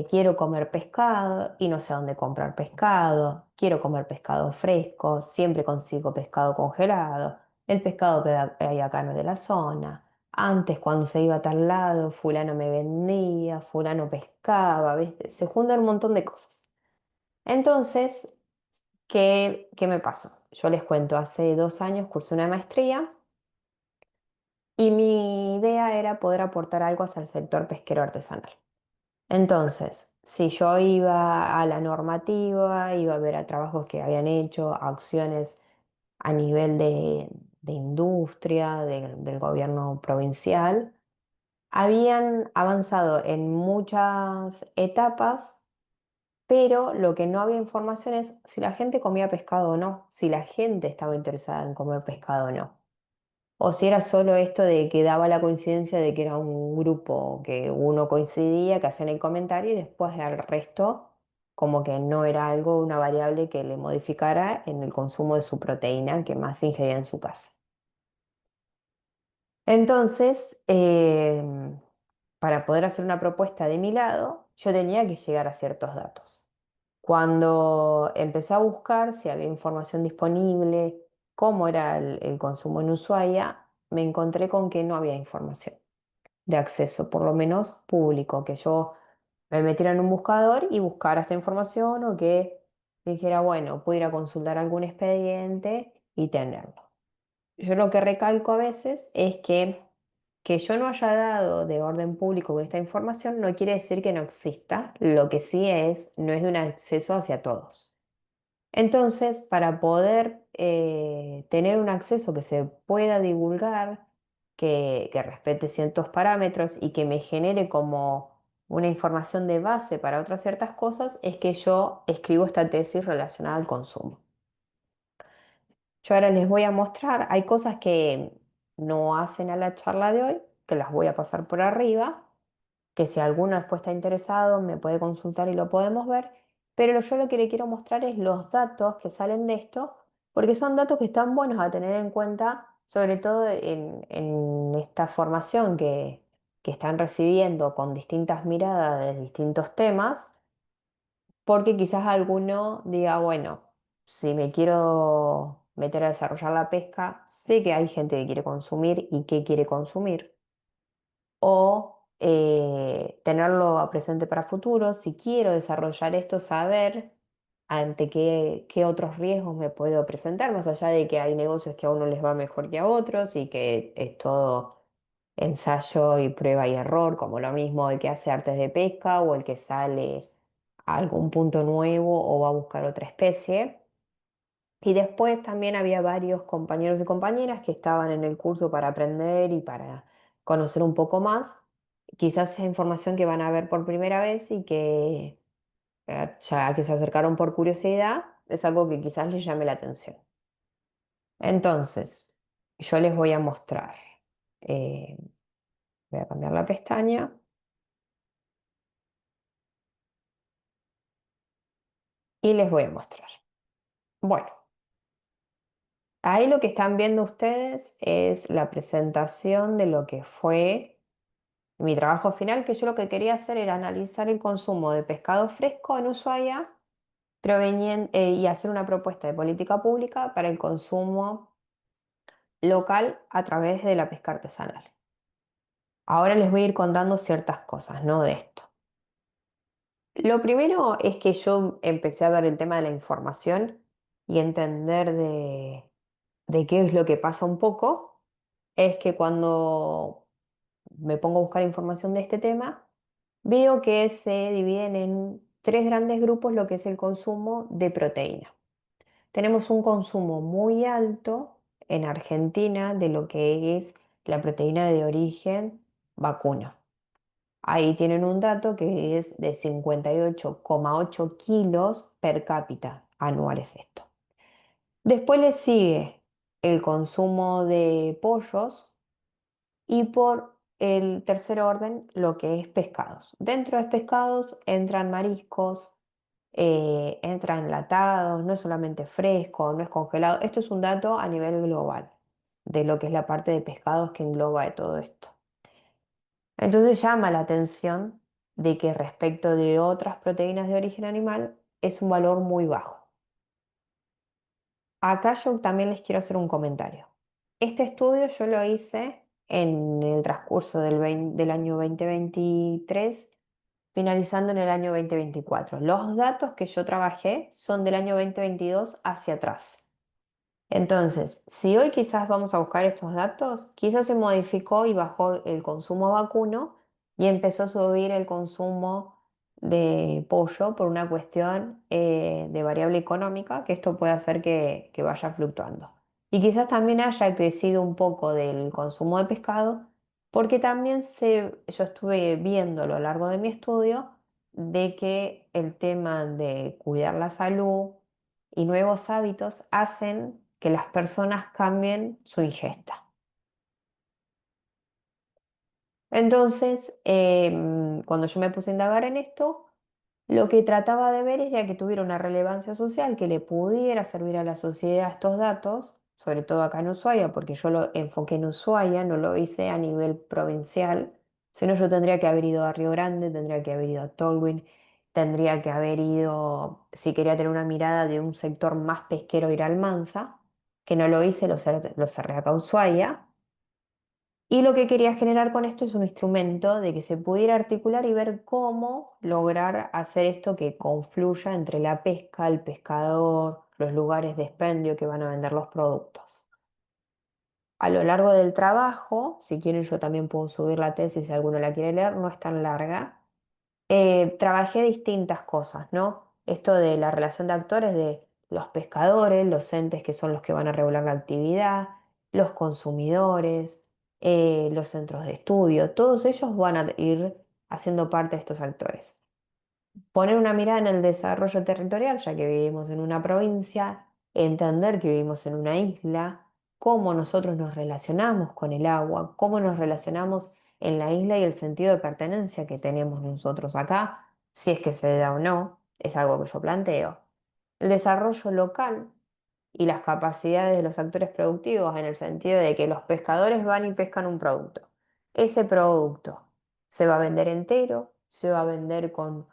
quiero comer pescado y no sé dónde comprar pescado, quiero comer pescado fresco, siempre consigo pescado congelado, el pescado que hay acá no es de la zona, antes cuando se iba a tal lado, fulano me vendía, fulano pescaba, ¿viste? Se juntan un montón de cosas. Entonces, ¿qué me pasó? Yo les cuento, hace 2 años cursé una maestría y mi idea era poder aportar algo hacia el sector pesquero artesanal. Entonces, si yo iba a la normativa, iba a ver a trabajos que habían hecho, a acciones a nivel de industria, del gobierno provincial, habían avanzado en muchas etapas, pero lo que no había información es si la gente comía pescado o no, si la gente estaba interesada en comer pescado o no. o si era solo esto de que daba la coincidencia de que era un grupo que uno coincidía, que hacían el comentario y después al resto como que no era algo, una variable que le modificara en el consumo de su proteína que más ingería en su casa. Entonces, para poder hacer una propuesta de mi lado, yo tenía que llegar a ciertos datos. Cuando empecé a buscar si había información disponible, cómo era el consumo en Ushuaia, me encontré con que no había información de acceso, por lo menos público, que yo me metiera en un buscador y buscara esta información o que dijera, bueno, pudiera consultar algún expediente y tenerlo. Yo lo que recalco a veces es que yo no haya dado de orden público con esta información no quiere decir que no exista, lo que sí es, no es de un acceso hacia todos. Entonces, para poder tener un acceso que se pueda divulgar, que respete ciertos parámetros y que me genere como una información de base para otras ciertas cosas, es que yo escribo esta tesis relacionada al consumo. Yo ahora les voy a mostrar, hay cosas que no hacen a la charla de hoy, que las voy a pasar por arriba, que si alguno después está interesado me puede consultar y lo podemos ver, pero yo lo que le quiero mostrar es los datos que salen de esto, porque son datos que están buenos a tener en cuenta, sobre todo en esta formación que están recibiendo con distintas miradas de distintos temas porque quizás alguno diga, bueno, si me quiero meter a desarrollar la pesca, sé que hay gente que quiere consumir y que quiere consumir. O tenerlo presente para futuro, si quiero desarrollar esto, saber ante qué otros riesgos me puedo presentar, más allá de que hay negocios que a uno les va mejor que a otros y que es todo ensayo y prueba y error, como lo mismo el que hace artes de pesca o el que sale a algún punto nuevo o va a buscar otra especie. Y después también había varios compañeros y compañeras que estaban en el curso para aprender y para conocer un poco más. Quizás esa información que van a ver por primera vez y que ya que se acercaron por curiosidad, es algo que quizás les llame la atención. Entonces, yo les voy a mostrar. eh, Voy a cambiar la pestaña y les voy a mostrar. Bueno, ahí lo que están viendo ustedes es la presentación de lo que fue mi trabajo final, que yo lo que quería hacer era analizar el consumo de pescado fresco en Ushuaia y hacer una propuesta de política pública para el consumo local a través de la pesca artesanal. Ahora les voy a ir contando ciertas cosas, ¿no? De esto. Lo primero es que yo empecé a ver el tema de la información y entender de qué es lo que pasa un poco, es que cuando me pongo a buscar información de este tema, veo que se dividen en tres grandes grupos lo que es el consumo de proteína. Tenemos un consumo muy alto en Argentina de lo que es la proteína de origen vacuno. Ahí tienen un dato que es de 58,8 kilos per cápita anuales esto. Después le sigue el consumo de pollos y por el tercer orden lo que es pescados. Dentro de pescados entran mariscos, entran enlatados, no es solamente fresco, no es congelado. Esto es un dato a nivel global de lo que es la parte de pescados que engloba de todo esto. Entonces llama la atención de que respecto de otras proteínas de origen animal es un valor muy bajo. Acá yo también les quiero hacer un comentario. Este estudio yo lo hice en el transcurso del año 2023, finalizando en el año 2024. Los datos que yo trabajé son del año 2022 hacia atrás. Entonces, si hoy quizás vamos a buscar estos datos, quizás se modificó y bajó el consumo vacuno y empezó a subir el consumo de pollo por una cuestión de variable económica, que esto puede hacer que vaya fluctuando. Y quizás también haya crecido un poco del consumo de pescado, porque también yo estuve viendo a lo largo de mi estudio de que el tema de cuidar la salud, y nuevos hábitos hacen que las personas cambien su ingesta. Entonces, cuando yo me puse a indagar en esto, lo que trataba de ver era que tuviera una relevancia social, que le pudiera servir a la sociedad estos datos, sobre todo acá en Ushuaia, porque yo lo enfoqué en Ushuaia, no lo hice a nivel provincial, sino yo tendría que haber ido a Río Grande, tendría que haber ido a Tolwyn, tendría que haber ido, si quería tener una mirada de un sector más pesquero, ir a Almanza, que no lo hice, lo cerré acá a Ushuaia. Y lo que quería generar con esto es un instrumento de que se pudiera articular y ver cómo lograr hacer esto que confluya entre la pesca, el pescador, los lugares de expendio que van a vender los productos. A lo largo del trabajo, si quieren yo también puedo subir la tesis si alguno la quiere leer, no es tan larga. Trabajé distintas cosas, ¿no? Esto de la relación de actores de los pescadores, los entes que son los que van a regular la actividad, los consumidores, los centros de estudio, todos ellos van a ir haciendo parte de estos actores. Poner una mirada en el desarrollo territorial, ya que vivimos en una provincia, entender que vivimos en una isla, cómo nosotros nos relacionamos con el agua, cómo nos relacionamos en la isla y el sentido de pertenencia que tenemos nosotros acá, si es que se da o no, es algo que yo planteo. El desarrollo local y las capacidades de los actores productivos en el sentido de que los pescadores van y pescan un producto. Ese producto se va a vender entero, se va a vender con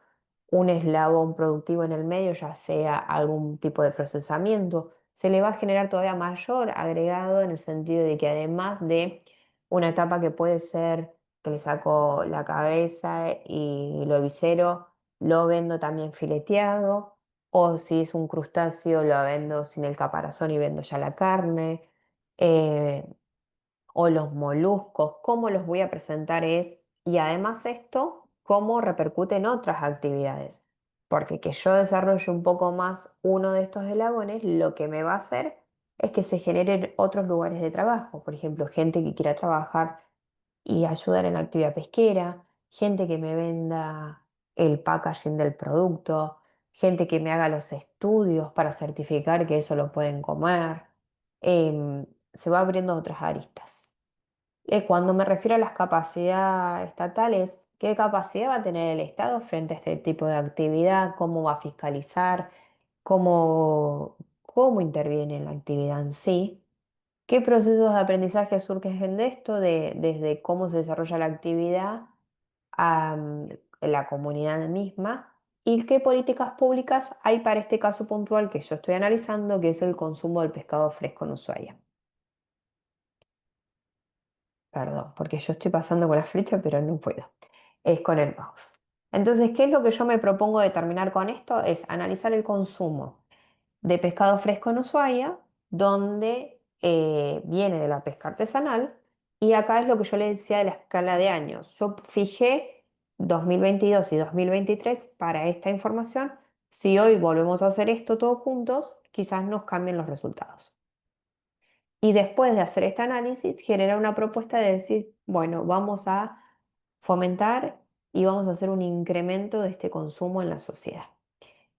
un eslabón productivo en el medio, ya sea algún tipo de procesamiento, se le va a generar todavía mayor agregado en el sentido de que además de una etapa que puede ser que le saco la cabeza y lo visero, lo vendo también fileteado, o si es un crustáceo, lo vendo sin el caparazón y vendo ya la carne. eh, o los moluscos, cómo los voy a presentar y además esto, cómo repercute en otras actividades. Porque que yo desarrolle un poco más uno de estos eslabones, lo que me va a hacer es que se generen otros lugares de trabajo. Por ejemplo, gente que quiera trabajar y ayudar en la actividad pesquera, gente que me venda el packaging del producto, gente que me haga los estudios para certificar que eso lo pueden comer. Se va abriendo otras aristas. Cuando me refiero a las capacidades estatales, ¿qué capacidad va a tener el Estado frente a este tipo de actividad? ¿Cómo va a fiscalizar? ¿Cómo interviene en la actividad en sí? ¿Qué procesos de aprendizaje surgen de esto, desde cómo se desarrolla la actividad a la comunidad misma? ¿Y qué políticas públicas hay para este caso puntual que yo estoy analizando, que es el consumo del pescado fresco en Ushuaia? Perdón, porque yo estoy pasando con la flecha, pero no puedo. Es con el mouse. Entonces, ¿qué es lo que yo me propongo determinar con esto? Es analizar el consumo de pescado fresco en Ushuaia, donde viene de la pesca artesanal, y acá es lo que yo le decía de la escala de años. Yo fijé 2022 y 2023 para esta información. Si hoy volvemos a hacer esto todos juntos, quizás nos cambien los resultados. Y después de hacer este análisis, genera una propuesta de decir, bueno, vamos a fomentar y vamos a hacer un incremento de este consumo en la sociedad.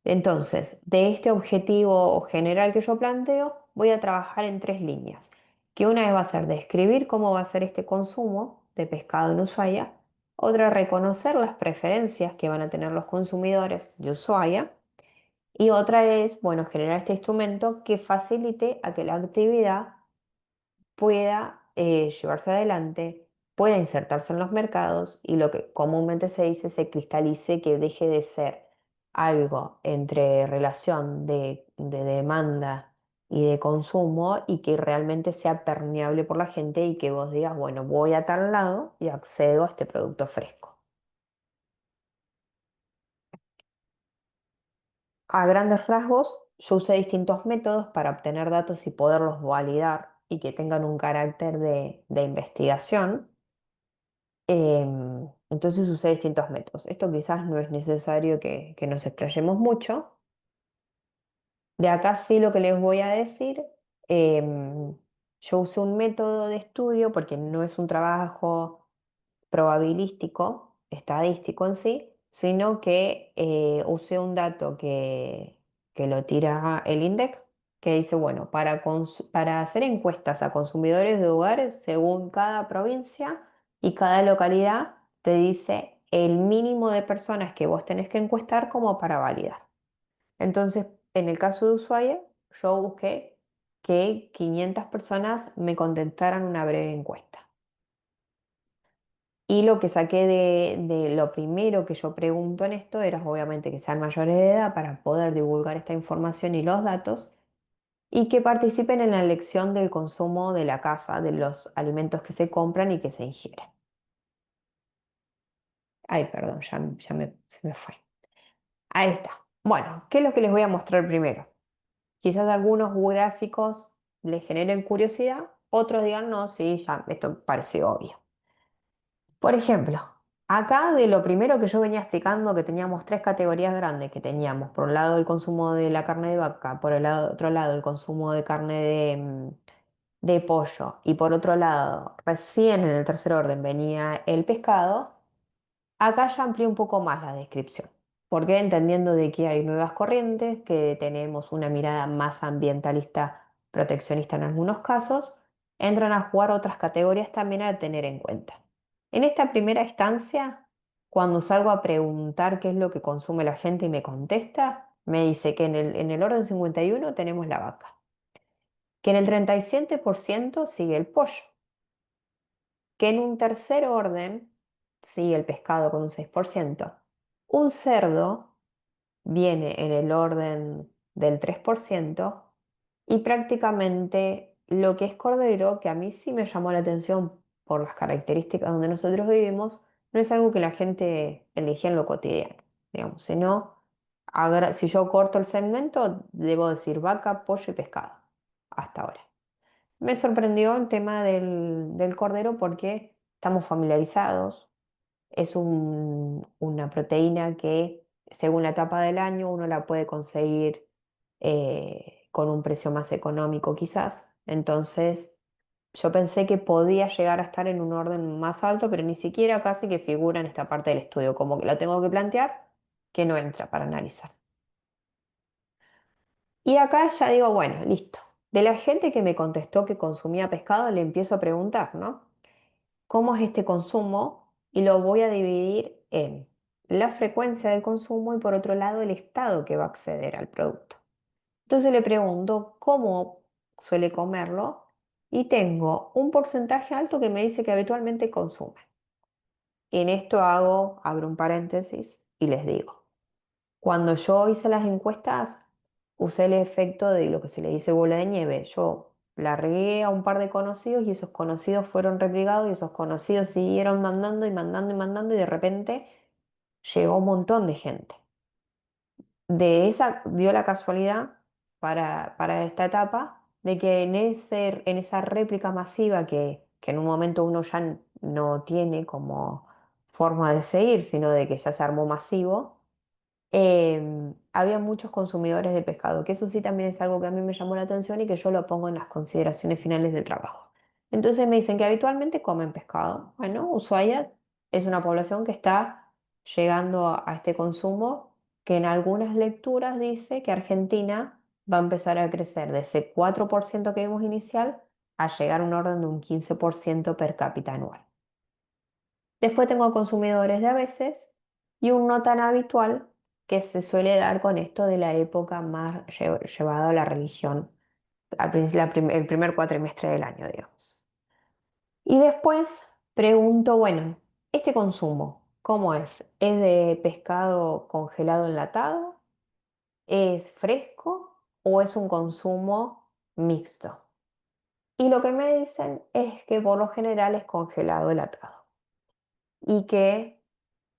Entonces, de este objetivo general que yo planteo, voy a trabajar en tres líneas, que una vez va a ser describir cómo va a ser este consumo de pescado en Ushuaia, otra reconocer las preferencias que van a tener los consumidores de Ushuaia, y otra es, bueno, generar este instrumento que facilite a que la actividad pueda llevarse adelante, pueda insertarse en los mercados y lo que comúnmente se dice se cristalice, que deje de ser algo entre relación de demanda y de consumo y que realmente sea permeable por la gente y que vos digas, bueno, voy a tal lado y accedo a este producto fresco. A grandes rasgos, yo usé distintos métodos para obtener datos y poderlos validar y que tengan un carácter de investigación. Entonces usé distintos métodos. Esto quizás no es necesario que nos explayemos mucho. De acá sí lo que les voy a decir, em, yo usé un método de estudio porque no es un trabajo probabilístico, estadístico en sí, sino que usé un dato que lo tira el INDEC, que dice, bueno, para hacer encuestas a consumidores de hogares según cada provincia, y cada localidad te dice el mínimo de personas que vos tenés que encuestar como para validar. Entonces, en el caso de Ushuaia, yo busqué que 500 personas me contestaran una breve encuesta. Y lo que saqué de lo primero que yo pregunto en esto era obviamente que sean mayores de edad para poder divulgar esta información y los datos y que participen en la elección del consumo de la casa, de los alimentos que se compran y que se ingieren. Ay, perdón, se me fue. Ahí está. Bueno, ¿qué es lo que les voy a mostrar primero? Quizás algunos gráficos les generen curiosidad, otros digan, no, sí, ya, esto parece obvio. Por ejemplo, acá de lo primero que yo venía explicando, que teníamos tres categorías grandes, que teníamos por un lado el consumo de la carne de vaca, por otro lado el consumo de carne de pollo y por otro lado, recién en el tercer orden venía el pescado. Acá ya amplié un poco más la descripción, porque entendiendo de que hay nuevas corrientes, que tenemos una mirada más ambientalista, proteccionista en algunos casos, entran a jugar otras categorías también a tener en cuenta. En esta primera instancia, cuando salgo a preguntar qué es lo que consume la gente y me contesta, me dice que en el orden 51 tenemos la vaca, que en el 37% sigue el pollo, que en un tercer orden sigue el pescado con un 6%. Un cerdo viene en el orden del 3% y prácticamente lo que es cordero, que a mí sí me llamó la atención por las características donde nosotros vivimos, no es algo que la gente elegía en lo cotidiano, digamos, sino si yo corto el segmento, debo decir vaca, pollo y pescado, hasta ahora. Me sorprendió el tema del cordero porque estamos familiarizados. Es una proteína que, según la etapa del año, uno la puede conseguir con un precio más económico quizás. Entonces, yo pensé que podía llegar a estar en un orden más alto, pero ni siquiera casi que figura en esta parte del estudio, como que lo tengo que plantear, que no entra para analizar. Y acá ya digo, bueno, listo. De la gente que me contestó que consumía pescado, le empiezo a preguntar, ¿no? ¿Cómo es este consumo? Y lo voy a dividir en la frecuencia del consumo y por otro lado el estado que va a acceder al producto. Entonces le pregunto cómo suele comerlo y tengo un porcentaje alto que me dice que habitualmente consume. En esto abro un paréntesis y les digo. Cuando yo hice las encuestas, usé el efecto de lo que se le dice bola de nieve. Yo la regué a un par de conocidos y esos conocidos fueron replicados y esos conocidos siguieron mandando y mandando y mandando y de repente llegó un montón de gente. De esa dio la casualidad para esta etapa de que en esa réplica masiva que en un momento uno ya no tiene como forma de seguir, sino de que ya se armó masivo, había muchos consumidores de pescado, que eso sí también es algo que a mí me llamó la atención y que yo lo pongo en las consideraciones finales del trabajo. Entonces me dicen que habitualmente comen pescado. Bueno, Ushuaia es una población que está llegando a este consumo, que en algunas lecturas dice que Argentina va a empezar a crecer de ese 4% que vimos inicial a llegar a un orden de un 15% per cápita anual. Después tengo consumidores de a veces y un no tan habitual que se suele dar con esto de la época más llevada a la religión, el primer cuatrimestre del año, digamos. Y después pregunto, bueno, ¿este consumo cómo es? ¿Es de pescado congelado enlatado? ¿Es fresco o es un consumo mixto? Y lo que me dicen es que por lo general es congelado enlatado y que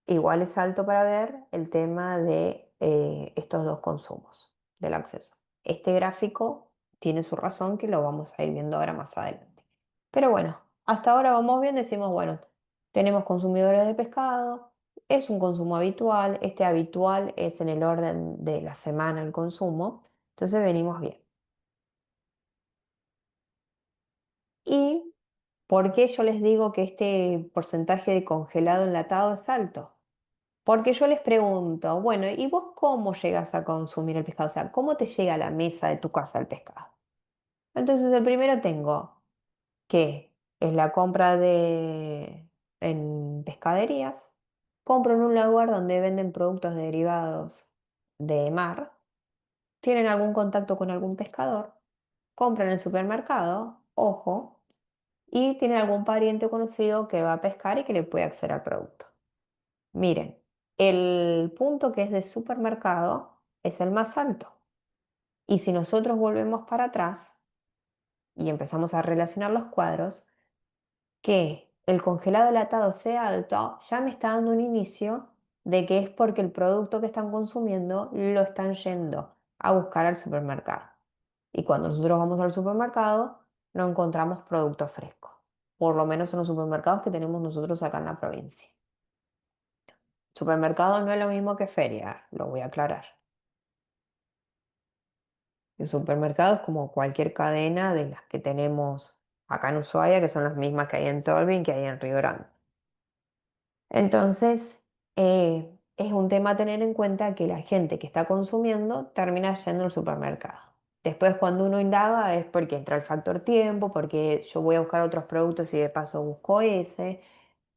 igual es alto para ver el tema de estos dos consumos del acceso. Este gráfico tiene su razón que lo vamos a ir viendo ahora más adelante. Pero bueno, hasta ahora vamos bien, decimos, bueno, tenemos consumidores de pescado, es un consumo habitual, este habitual es en el orden de la semana el consumo, entonces venimos bien. ¿Y por qué yo les digo que este porcentaje de congelado enlatado es alto? Porque yo les pregunto, bueno, ¿y vos cómo llegas a consumir el pescado? O sea, ¿cómo te llega a la mesa de tu casa el pescado? Entonces, el primero tengo que es la compra en pescaderías, compro en un lugar donde venden productos derivados de mar, tienen algún contacto con algún pescador, compran en el supermercado, ojo, y tienen algún pariente o conocido que va a pescar y que le puede acceder al producto. Miren, el punto que es de supermercado es el más alto. Y si nosotros volvemos para atrás y empezamos a relacionar los cuadros, que el congelado enlatado sea alto, ya me está dando un inicio de que es porque el producto que están consumiendo lo están yendo a buscar al supermercado. Y cuando nosotros vamos al supermercado, no encontramos productos frescos, por lo menos en los supermercados que tenemos nosotros acá en la provincia. Supermercado no es lo mismo que feria, lo voy a aclarar. El supermercado es como cualquier cadena de las que tenemos acá en Ushuaia, que son las mismas que hay en Tolvin, que hay en Río Grande. Entonces, es un tema a tener en cuenta que la gente que está consumiendo termina yendo al supermercado. Después, cuando uno indaga, es porque entra el factor tiempo, porque yo voy a buscar otros productos y de paso busco ese,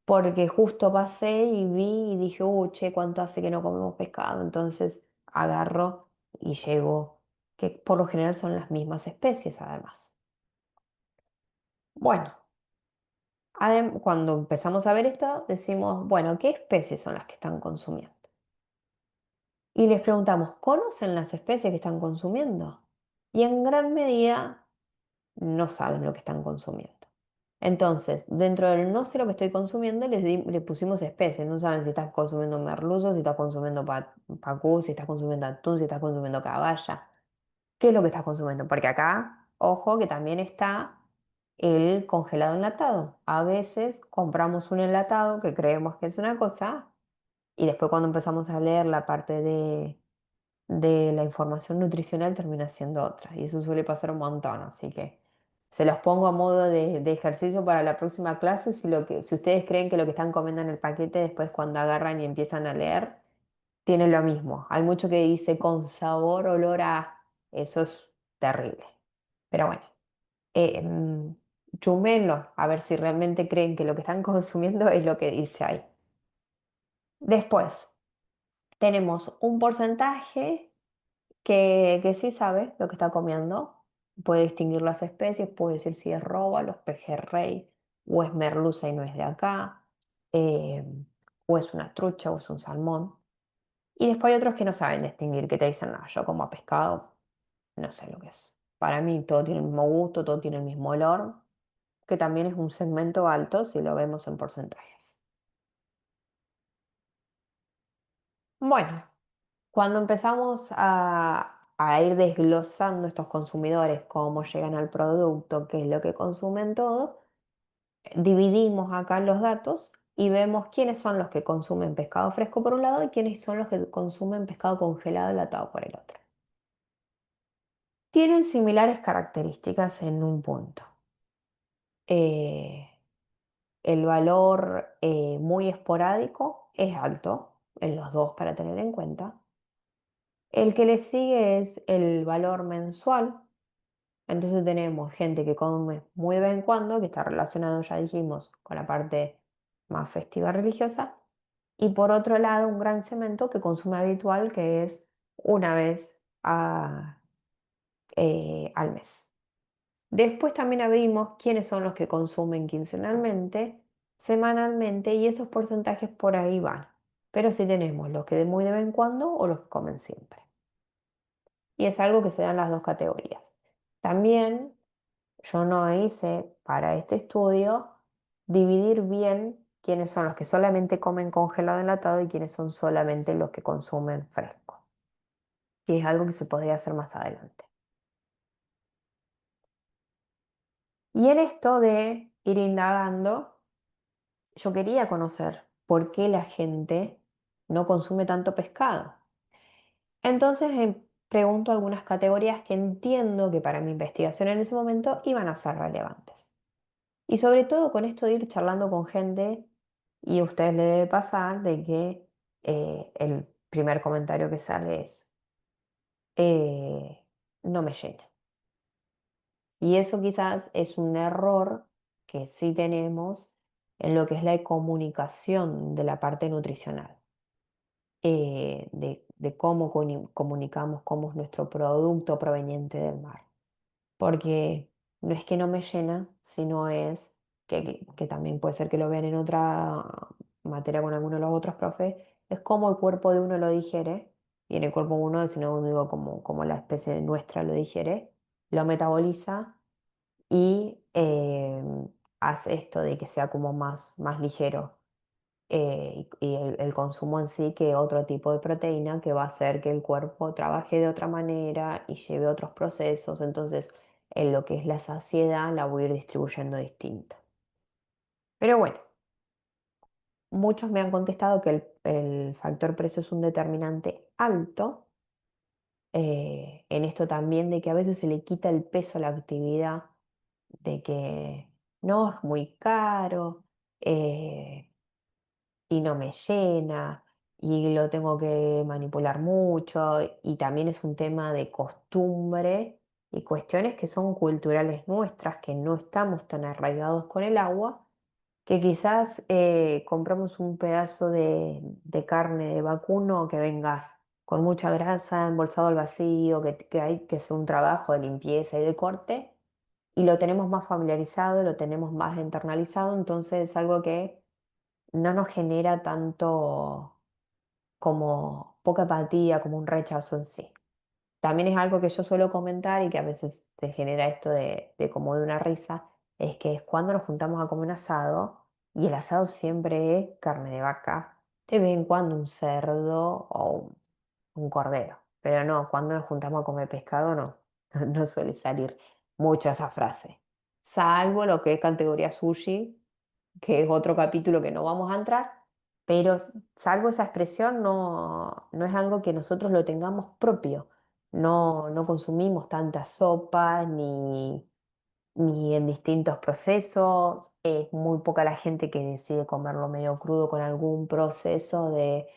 porque justo pasé y vi y dije, che, ¿cuánto hace que no comemos pescado? Entonces agarro y llevo, que por lo general son las mismas especies además. Bueno, cuando empezamos a ver esto, decimos, bueno, ¿qué especies son las que están consumiendo? Y les preguntamos, ¿conocen las especies que están consumiendo? Y en gran medida no saben lo que están consumiendo. Entonces, dentro del no sé lo que estoy consumiendo, le pusimos especies. No saben si estás consumiendo merluzo, si estás consumiendo pacú, si estás consumiendo atún, si estás consumiendo caballa. ¿Qué es lo que estás consumiendo? Porque acá, ojo, que también está el congelado enlatado. A veces compramos un enlatado que creemos que es una cosa y después cuando empezamos a leer la parte de la información nutricional termina siendo otra. Y eso suele pasar un montón, así que se los pongo a modo de ejercicio para la próxima clase. Si ustedes creen que lo que están comiendo en el paquete, después cuando agarran y empiezan a leer, tiene lo mismo. Hay mucho que dice con sabor, olor a... Eso es terrible. Pero bueno, chúmenlo a ver si realmente creen que lo que están consumiendo es lo que dice ahí. Después, tenemos un porcentaje que sí sabe lo que está comiendo, puede distinguir las especies, puede decir si es róbalo, es pejerrey, o es merluza y no es de acá, eh, o es una trucha o es un salmón. Y después hay otros que no saben distinguir, que te dicen, no, yo como pescado, no sé lo que es. Para mí todo tiene el mismo gusto, todo tiene el mismo olor, que también es un segmento alto si lo vemos en porcentajes. Bueno, cuando empezamos a ir desglosando estos consumidores, cómo llegan al producto, qué es lo que consumen todo, dividimos acá los datos y vemos quiénes son los que consumen pescado fresco por un lado y quiénes son los que consumen pescado congelado enlatado por el otro. Tienen similares características en un punto. Eh, el valor muy esporádico es alto en los dos para tener en cuenta. El que le sigue es el valor mensual. Entonces tenemos gente que come muy de vez en cuando, que está relacionado, ya dijimos, con la parte más festiva religiosa. Y por otro lado, un gran segmento que consume habitual, que es una vez al mes. Después también abrimos quiénes son los que consumen quincenalmente, semanalmente, y esos porcentajes por ahí van. Pero sí tenemos los que de muy de vez en cuando o los que comen siempre. Y es algo que se da en las dos categorías. También yo no hice para este estudio dividir bien quiénes son los que solamente comen congelado enlatado y quiénes son solamente los que consumen fresco. Y es algo que se podría hacer más adelante. Y en esto de ir indagando, yo quería conocer por qué la gente no consume tanto pescado. Entonces pregunto algunas categorías que entiendo que para mi investigación en ese momento iban a ser relevantes. Y sobre todo con esto de ir charlando con gente, y a ustedes les debe pasar de que el primer comentario que sale es, eh, no me llena. Y eso quizás es un error que sí tenemos en lo que es la comunicación de la parte nutricional, de cómo comunicamos cómo es nuestro producto proveniente del mar. Porque no es que no me llena, sino es que también puede ser que lo vean en otra materia con alguno de los otros profes, es cómo el cuerpo de uno lo digiere, y en el cuerpo de uno, si no digo como la especie de nuestra lo digiere, lo metaboliza y hace esto de que sea como más ligero, y el consumo en sí que otro tipo de proteína que va a hacer que el cuerpo trabaje de otra manera y lleve otros procesos. Entonces, en lo que es la saciedad la voy a ir distribuyendo distinto. Pero bueno, muchos me han contestado que el factor precio es un determinante alto. En esto también de que a veces se le quita el peso a la actividad, de que no es muy caro. eh, y no me llena y lo tengo que manipular mucho y también es un tema de costumbre y cuestiones que son culturales nuestras, que no estamos tan arraigados con el agua, que quizás compramos un pedazo de carne de vacuno que venga con mucha grasa, embolsado al vacío, que hay que hacer un trabajo de limpieza y de corte. Y lo tenemos más familiarizado, lo tenemos más internalizado, entonces es algo que no nos genera tanto como poca empatía, como un rechazo en sí. También es algo que yo suelo comentar y que a veces te genera esto de como de una risa, es que es cuando nos juntamos a comer un asado y el asado siempre es carne de vaca, de vez en cuando un cerdo o un cordero, pero no, cuando nos juntamos a comer pescado no, no suele salir mucho esa frase, salvo lo que es categoría sushi, que es otro capítulo que no vamos a entrar, pero salvo esa expresión no es algo que nosotros lo tengamos propio. No consumimos tantas sopas ni en distintos procesos. Es muy poca la gente que decide comerlo medio crudo con algún proceso de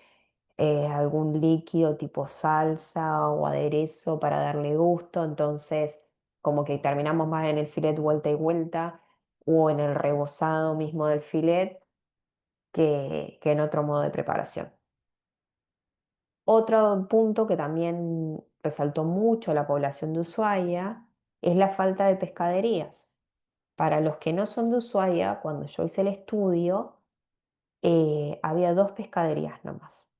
algún líquido tipo salsa o aderezo para darle gusto. Entonces, como que terminamos más en el filet vuelta y vuelta o en el rebozado mismo del filet que en otro modo de preparación. Otro punto que también resaltó mucho la población de Ushuaia es la falta de pescaderías. Para los que no son de Ushuaia, cuando yo hice el estudio, había dos pescaderías nomás.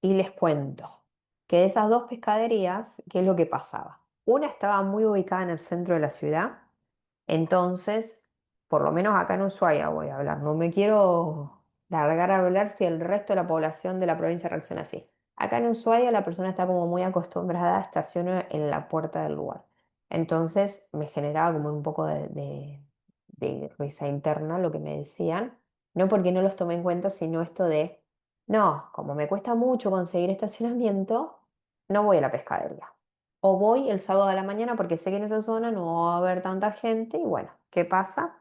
Y les cuento que de esas dos pescaderías, ¿qué es lo que pasaba? Una estaba muy ubicada en el centro de la ciudad, entonces, por lo menos acá en Ushuaia voy a hablar, no me quiero largar a hablar si el resto de la población de la provincia reacciona así. Acá en Ushuaia la persona está como muy acostumbrada a estacionar en la puerta del lugar. Entonces me generaba como un poco de risa interna lo que me decían, no porque no los tomé en cuenta, sino esto de, no, como me cuesta mucho conseguir estacionamiento, no voy a la pescadería. O voy el sábado a la mañana porque sé que en esa zona no va a haber tanta gente y bueno, ¿qué pasa?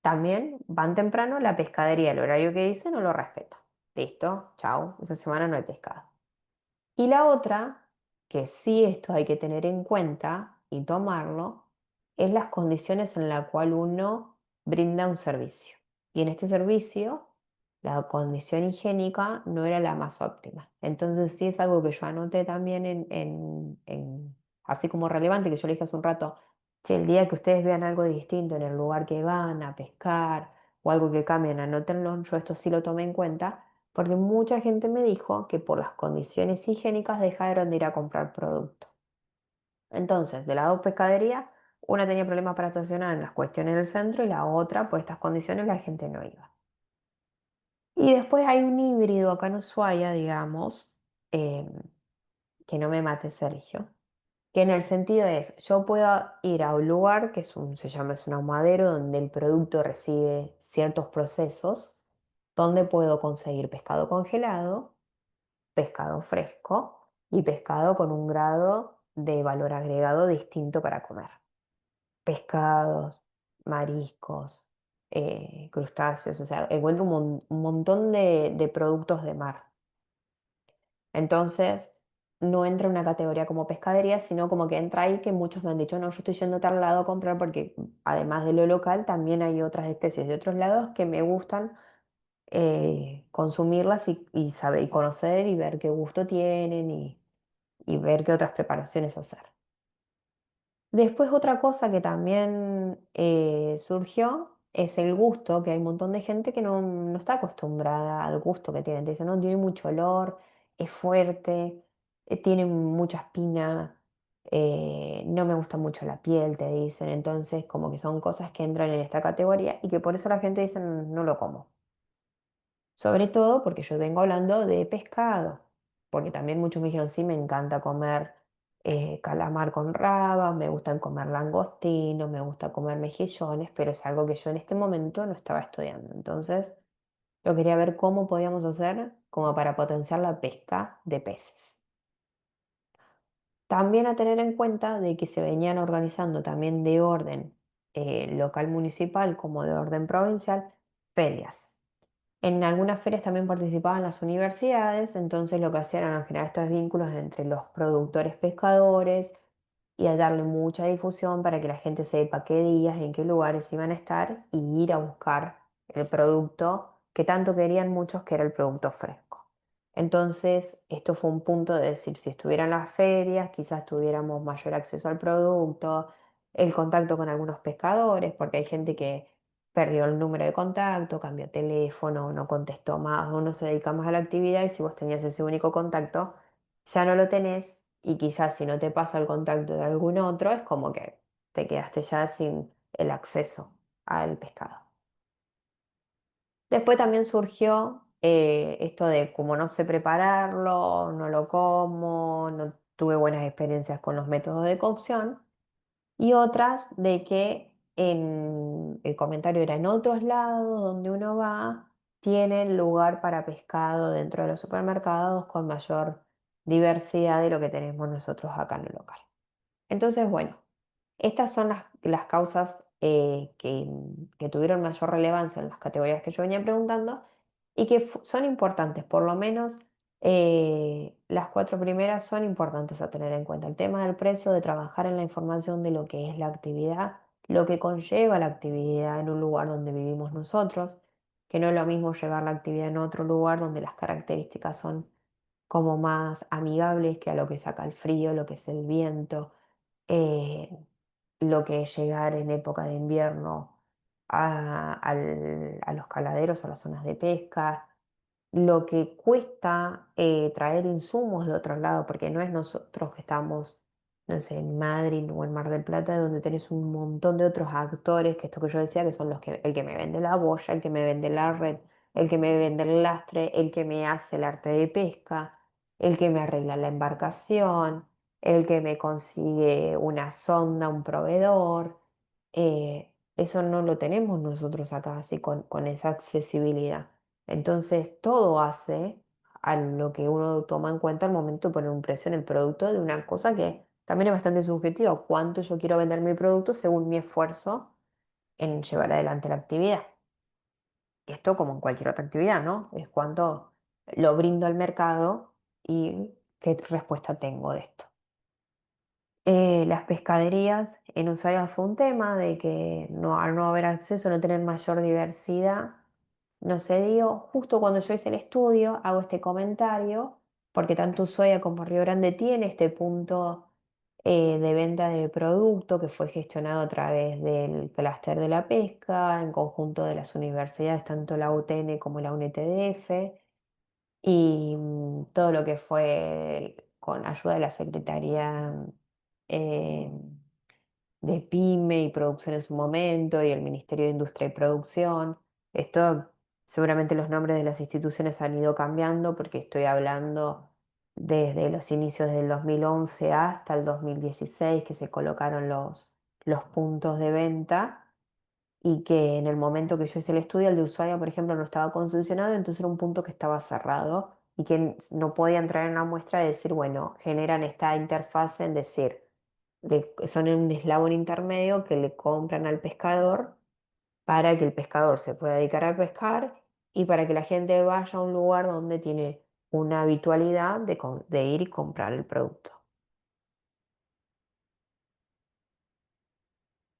También van temprano, la pescadería, el horario que dice no lo respeta. Listo, chao, esa semana no hay pescado. Y la otra, que sí esto hay que tener en cuenta y tomarlo, es las condiciones en las cuales uno brinda un servicio. Y en este servicio, la condición higiénica no era la más óptima. Entonces sí es algo que yo anoté también así como relevante, que yo le dije hace un rato, che, el día que ustedes vean algo distinto en el lugar que van a pescar o algo que cambien, anótenlo, yo esto sí lo tomé en cuenta porque mucha gente me dijo que por las condiciones higiénicas dejaron de ir a comprar producto. Entonces, de las dos pescaderías, una tenía problemas para estacionar en las cuestiones del centro y la otra, por estas condiciones, la gente no iba. Y después hay un híbrido acá en Ushuaia, digamos, em, que no me mate Sergio, que en el sentido es, yo puedo ir a un lugar que es un ahumadero donde el producto recibe ciertos procesos, donde puedo conseguir pescado congelado, pescado fresco y pescado con un grado de valor agregado distinto para comer. Pescados, mariscos, crustáceos, o sea, encuentro un montón de productos de mar. Entonces, no entra en una categoría como pescadería, sino como que entra ahí que muchos me han dicho, no, yo estoy yendo a tal lado a comprar porque además de lo local, también hay otras especies de otros lados que me gustan consumirlas y conocer y ver qué gusto tienen y ver qué otras preparaciones hacer. Después otra cosa que también surgió es el gusto, que hay un montón de gente que no está acostumbrada al gusto que tiene. Te dicen, no, tiene mucho olor, es fuerte, tiene mucha espina, no me gusta mucho la piel, te dicen. Entonces, como que son cosas que entran en esta categoría y que por eso la gente dice, no lo como". Sobre todo porque yo vengo hablando de pescado, porque también muchos me dijeron, sí, me encanta comer calamar con rabas, me gustan comer langostinos, me gusta comer mejillones, pero es algo que yo en este momento no estaba estudiando. Entonces, yo quería ver cómo podíamos hacer como para potenciar la pesca de peces. También a tener en cuenta de que se venían organizando también de orden local municipal como de orden provincial ferias. En algunas ferias también participaban las universidades, entonces lo que hacían era generar estos vínculos entre los productores pescadores y a darle mucha difusión para que la gente sepa qué días, en qué lugares iban a estar y ir a buscar el producto que tanto querían muchos, que era el producto fresco. Entonces, esto fue un punto de decir, si estuvieran las ferias, quizás tuviéramos mayor acceso al producto, el contacto con algunos pescadores, porque hay gente que perdió el número de contacto, cambió teléfono, no contestó más o no se dedica más a la actividad y si vos tenías ese único contacto, ya no lo tenés y quizás si no te pasa el contacto de algún otro, es como que te quedaste ya sin el acceso al pescado. Después también surgió esto de como no sé prepararlo, no lo como, no tuve buenas experiencias con los métodos de cocción y otras de que el comentario era en otros lados donde uno va, tienen lugar para pescado dentro de los supermercados con mayor diversidad de lo que tenemos nosotros acá en el local. Entonces, bueno, estas son las causas que tuvieron mayor relevancia en las categorías que yo venía preguntando y que son importantes, por lo menos las cuatro primeras son importantes a tener en cuenta. El tema del precio, de trabajar en la información de lo que es la actividad, lo que conlleva la actividad en un lugar donde vivimos nosotros, que no es lo mismo llevar la actividad en otro lugar donde las características son como más amigables que a lo que saca el frío, lo que es el viento eh, lo que es llegar en época de invierno a los caladeros, a las zonas de pesca, lo que cuesta traer insumos de otro lado, porque no es nosotros que estamos, no sé, en Madrid o en Mar del Plata, donde tenés un montón de otros actores, que esto que yo decía, que son el que me vende la boya, el que me vende la red, el que me vende el lastre, el que me hace el arte de pesca, el que me arregla la embarcación, el que me consigue una sonda, un proveedor. Eso no lo tenemos nosotros acá así con esa accesibilidad. Entonces, todo hace a lo que uno toma en cuenta al momento de poner un precio en el producto de una cosa que también es bastante subjetiva. Cuánto yo quiero vender mi producto según mi esfuerzo en llevar adelante la actividad. Y esto como en cualquier otra actividad, ¿no? Es cuánto lo brindo al mercado y qué respuesta tengo de esto. Las pescaderías en Ushuaia fue un tema de que al no haber acceso, no tener mayor diversidad, no se dio. Justo cuando yo hice el estudio, hago este comentario, porque tanto Ushuaia como Río Grande tiene este punto de venta de producto que fue gestionado a través del clúster de la pesca, en conjunto de las universidades, tanto la UTN como la UNTDF y todo lo que fue con ayuda de la Secretaría eh, de PYME y Producción en su momento y el Ministerio de Industria y Producción. Esto, seguramente los nombres de las instituciones han ido cambiando porque estoy hablando desde los inicios del 2011 hasta el 2016 que se colocaron los puntos de venta y que en el momento que yo hice el estudio, el de Ushuaia, por ejemplo, no estaba concesionado, entonces era un punto que estaba cerrado y que no podía entrar en la muestra de decir, bueno, generan esta interfaz en decir, son un eslabón intermedio que le compran al pescador para que el pescador se pueda dedicar a pescar y para que la gente vaya a un lugar donde tiene una habitualidad de ir y comprar el producto.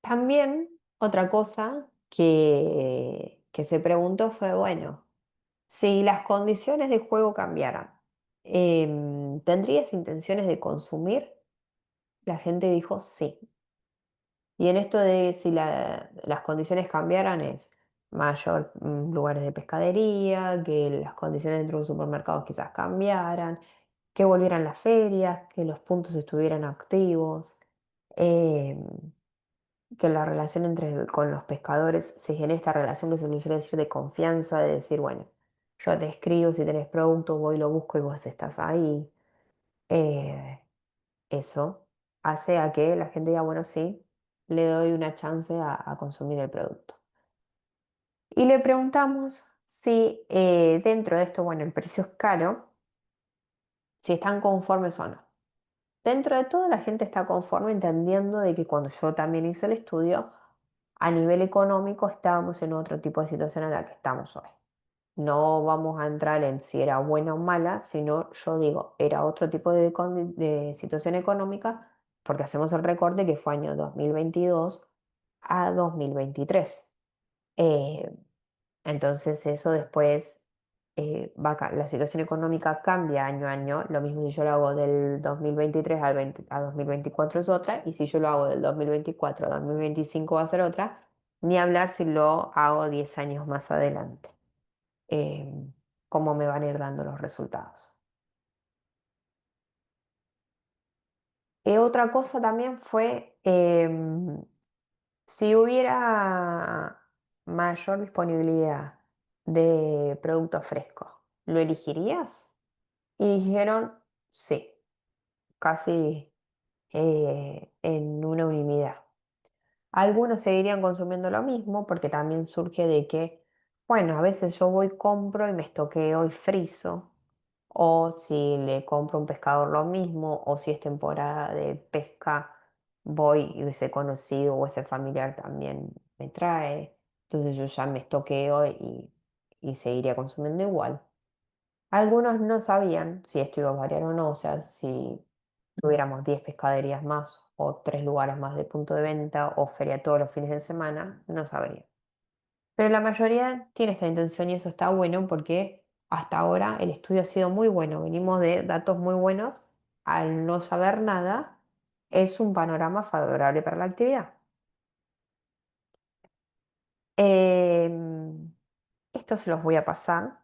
También otra cosa que se preguntó fue, bueno, si las condiciones de juego cambiaran, ¿tendrías intenciones de consumir? La gente dijo sí. Y en esto de si las condiciones cambiaran es mayor lugares de pescadería, que las condiciones dentro de un supermercado quizás cambiaran, que volvieran las ferias, que los puntos estuvieran activos, em, que la relación con los pescadores se genere esta relación que se le suele decir de confianza, de decir, bueno, yo te escribo si tenés productos, voy y lo busco y vos estás ahí. Eh, Eso hace a que la gente diga, bueno, sí, le doy una chance a consumir el producto. Y le preguntamos si dentro de esto, bueno, el precio es caro, si están conformes o no. Dentro de todo, la gente está conforme entendiendo de que cuando yo también hice el estudio, a nivel económico estábamos en otro tipo de situación en la que estamos hoy. No vamos a entrar en si era buena o mala, sino yo digo, era otro tipo de situación económica, porque hacemos el recorte que fue año 2022 a 2023. Eh, entonces eso después, la situación económica cambia año a año. Lo mismo si yo lo hago del 2023 a 2024 es otra, y si yo lo hago del 2024 a 2025 va a ser otra, ni hablar si lo hago 10 años más adelante, eh, cómo me van a ir dando los resultados. Otra cosa también fue si hubiera mayor disponibilidad de productos frescos, ¿lo elegirías? Y dijeron sí, casi en una unanimidad. Algunos seguirían consumiendo lo mismo porque también surge de que, bueno, a veces yo voy, compro y me estoqueo y frizo. O si le compro a un pescador lo mismo, o si es temporada de pesca, voy y ese conocido o ese familiar también me trae. Entonces yo ya me estoqueo y seguiría consumiendo igual. Algunos no sabían si esto iba a variar o no, o sea, si tuviéramos 10 pescaderías más o 3 lugares más de punto de venta o feria todos los fines de semana, no sabrían. Pero la mayoría tiene esta intención y eso está bueno porque hasta ahora el estudio ha sido muy bueno. Venimos de datos muy buenos. Al no saber nada, es un panorama favorable para la actividad. Em, Esto se los voy a pasar,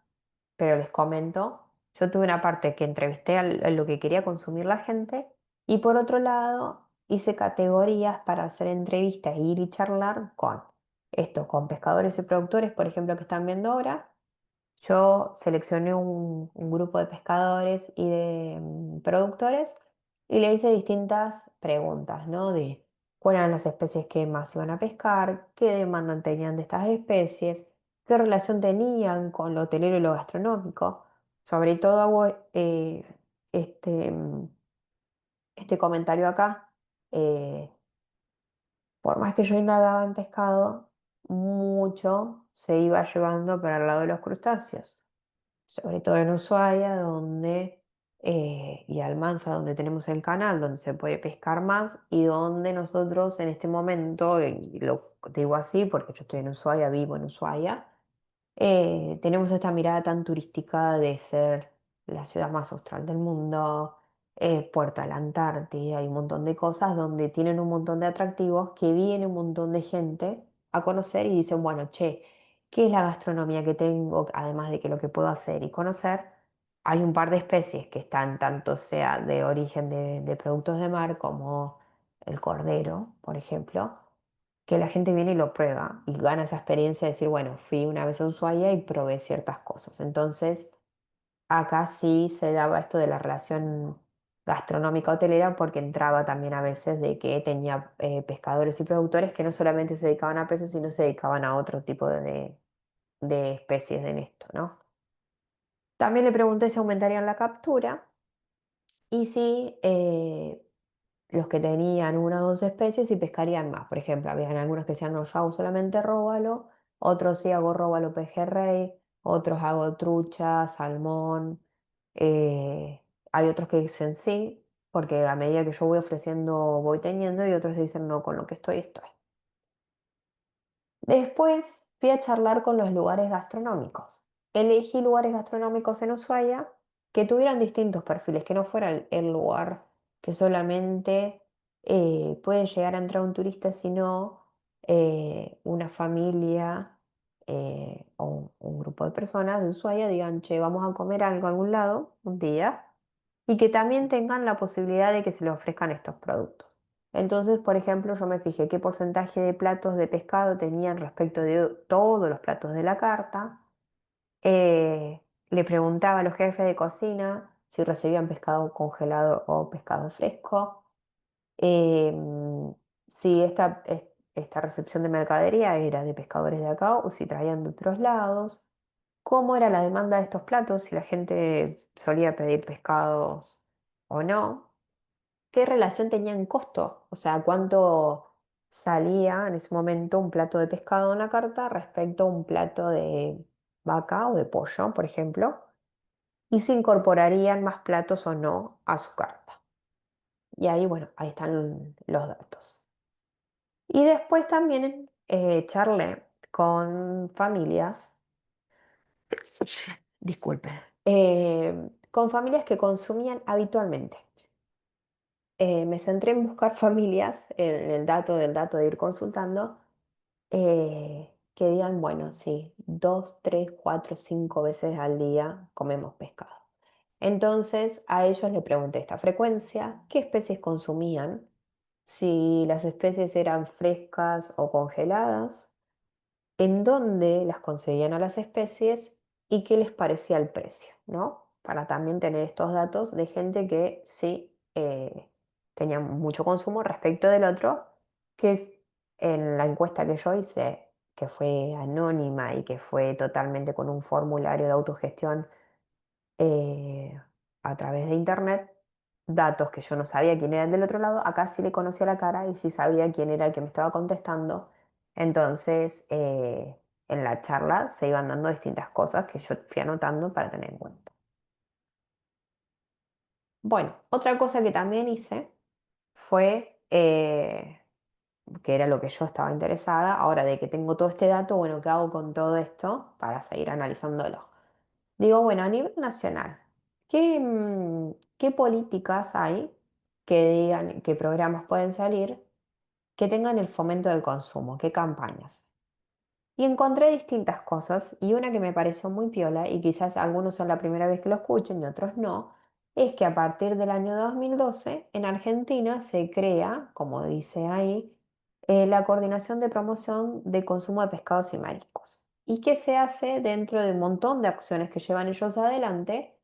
pero les comento. Yo tuve una parte que entrevisté a lo que quería consumir la gente y por otro lado hice categorías para hacer entrevistas e ir y charlar con estos, con pescadores y productores, por ejemplo, que están viendo ahora. Yo seleccioné un grupo de pescadores y de productores y le hice distintas preguntas, ¿no? De cuáles eran las especies que más iban a pescar, qué demanda tenían de estas especies, qué relación tenían con lo hotelero y lo gastronómico. Sobre todo hago este, este comentario acá. eh, por más que yo indagaba en pescado, mucho se iba llevando para el lado de los crustáceos, sobre todo en Ushuaia, y Almanza, donde tenemos el canal, donde se puede pescar más y donde nosotros en este momento, y lo digo así porque yo estoy en Ushuaia, vivo en Ushuaia, tenemos esta mirada tan turística de ser la ciudad más austral del mundo, puerta a la Antártida y un montón de cosas donde tienen un montón de atractivos que viene un montón de gente a conocer y dicen, bueno, che, ¿qué es la gastronomía que tengo? Además de que lo que puedo hacer y conocer, hay un par de especies que están tanto sea de origen de productos de mar como el cordero, por ejemplo, que la gente viene y lo prueba y gana esa experiencia de decir, bueno, fui una vez a Ushuaia y probé ciertas cosas. Entonces, acá sí se daba esto de la relación gastronómica hotelera porque entraba también a veces de que tenía pescadores y productores que no solamente se dedicaban a peces, sino se dedicaban a otro tipo de especies en esto, ¿no? También le pregunté si aumentarían la captura y si los que tenían una o dos especies y pescarían más. Por ejemplo, habían algunos que decían, no, yo hago solamente róbalo, otros sí hago róbalo pejerrey, otros hago trucha, salmón. Eh, Hay otros que dicen sí, porque a medida que yo voy ofreciendo voy teniendo y otros dicen no, con lo que estoy, estoy. Después fui a charlar con los lugares gastronómicos. Elegí lugares gastronómicos en Ushuaia que tuvieran distintos perfiles, que no fuera el lugar que solamente puede llegar a entrar un turista, sino una familia o un grupo de personas de Ushuaia digan, che, vamos a comer algo a algún lado un día, y que también tengan la posibilidad de que se les ofrezcan estos productos. Entonces, por ejemplo, yo me fijé qué porcentaje de platos de pescado tenían respecto de todos los platos de la carta. Le preguntaba a los jefes de cocina si recibían pescado congelado o pescado fresco. Si esta recepción de mercadería era de pescadores de acá o si traían de otros lados. Cómo era la demanda de estos platos, si la gente solía pedir pescados o no, qué relación tenía en costo, o sea, cuánto salía en ese momento un plato de pescado en la carta respecto a un plato de vaca o de pollo, por ejemplo, y si incorporarían más platos o no a su carta. Y ahí, bueno, ahí están los datos. Y después también charlé con familias, disculpen, con familias que consumían habitualmente. Me centré en buscar familias, en el dato del dato de ir consultando, que digan, bueno, sí, 2, 3, 4, 5 veces al día comemos pescado. Entonces a ellos le pregunté esta frecuencia, qué especies consumían, si las especies eran frescas o congeladas, en dónde las conseguían a las especies y qué les parecía el precio, ¿no? Para también tener estos datos de gente que sí tenía mucho consumo respecto del otro, que en la encuesta que yo hice, que fue anónima y que fue totalmente con un formulario de autogestión eh, a través de internet, datos que yo no sabía quién era el del otro lado, acá sí le conocía la cara y sí sabía quién era el que me estaba contestando. Entonces, en la charla se iban dando distintas cosas que yo fui anotando para tener en cuenta. Bueno, otra cosa que también hice fue, que era lo que yo estaba interesada, ahora de que tengo todo este dato, bueno, ¿qué hago con todo esto para seguir analizándolo? Digo, bueno, a nivel nacional, ¿qué políticas hay que digan, qué programas pueden salir que tengan el fomento del consumo? ¿Qué campañas? Y encontré distintas cosas y una que me pareció muy piola y quizás algunos son la primera vez que lo escuchen y otros no, es que a partir del año 2012 en Argentina se crea, como dice ahí, la Coordinación de Promoción de Consumo de Pescados y Mariscos. ¿Y qué se hace dentro de un montón de acciones que llevan ellos adelante?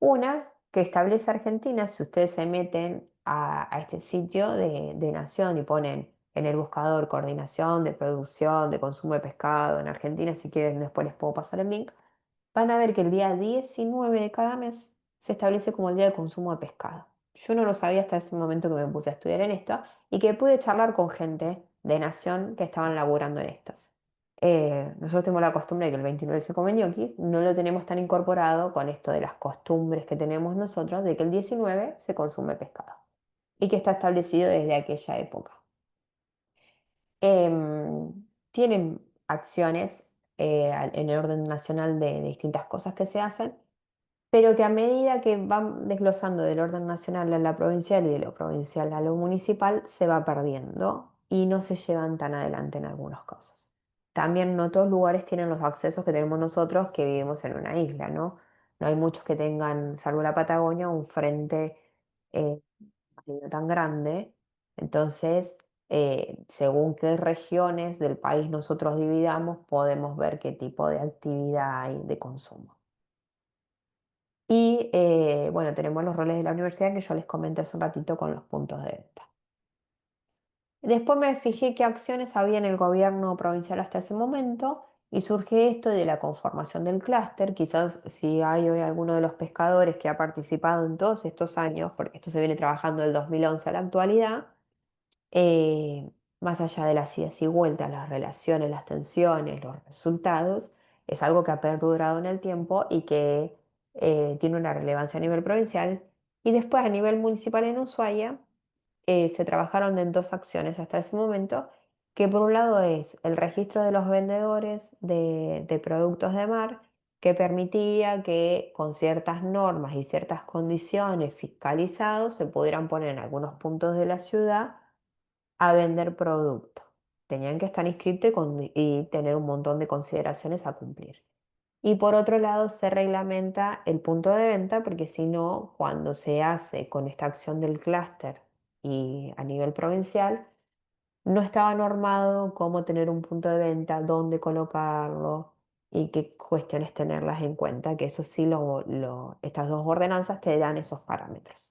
Una que establece Argentina, si ustedes se meten a este sitio de Nación y ponen en el buscador coordinación de producción, de consumo de pescado en Argentina, si quieren después les puedo pasar el link, van a ver que el día 19 de cada mes se establece como el día del consumo de pescado. Yo no lo sabía hasta ese momento que me puse a estudiar en esto y que pude charlar con gente de Nación que estaban laburando en esto. Nosotros tenemos la costumbre de que el 29 se come ñoquis, no lo tenemos tan incorporado con esto de las costumbres que tenemos nosotros de que el 19 se consume pescado y que está establecido desde aquella época. Tienen acciones en el orden nacional de distintas cosas que se hacen, pero que a medida que van desglosando del orden nacional a la provincial y de lo provincial a lo municipal, se va perdiendo y no se llevan tan adelante en algunos casos. También no todos lugares tienen los accesos que tenemos nosotros que vivimos en una isla, ¿no? No hay muchos que tengan, salvo la Patagonia, un frente eh, marino tan grande. Entonces, según qué regiones del país nosotros dividamos, podemos ver qué tipo de actividad hay de consumo. Y bueno, tenemos los roles de la universidad que yo les comenté hace un ratito con los puntos de venta. Después me fijé qué acciones había en el gobierno provincial hasta ese momento y surge esto de la conformación del clúster. Quizás si hay hoy alguno de los pescadores que ha participado en todos estos años, porque esto se viene trabajando del 2011 a la actualidad, eh, más allá de las idas y vueltas, las relaciones, las tensiones, los resultados, es algo que ha perdurado en el tiempo y que tiene una relevancia a nivel provincial. Y después a nivel municipal en Ushuaia se trabajaron en dos acciones hasta ese momento, que por un lado es el registro de los vendedores de productos de mar, que permitía que con ciertas normas y ciertas condiciones fiscalizados se pudieran poner en algunos puntos de la ciudad a vender productos. Tenían que estar inscritos y tener un montón de consideraciones a cumplir. Y por otro lado, se reglamenta el punto de venta, porque si no, cuando se hace con esta acción del clúster y a nivel provincial, no estaba normado cómo tener un punto de venta, dónde colocarlo y qué cuestiones tenerlas en cuenta, que eso sí, estas dos ordenanzas te dan esos parámetros.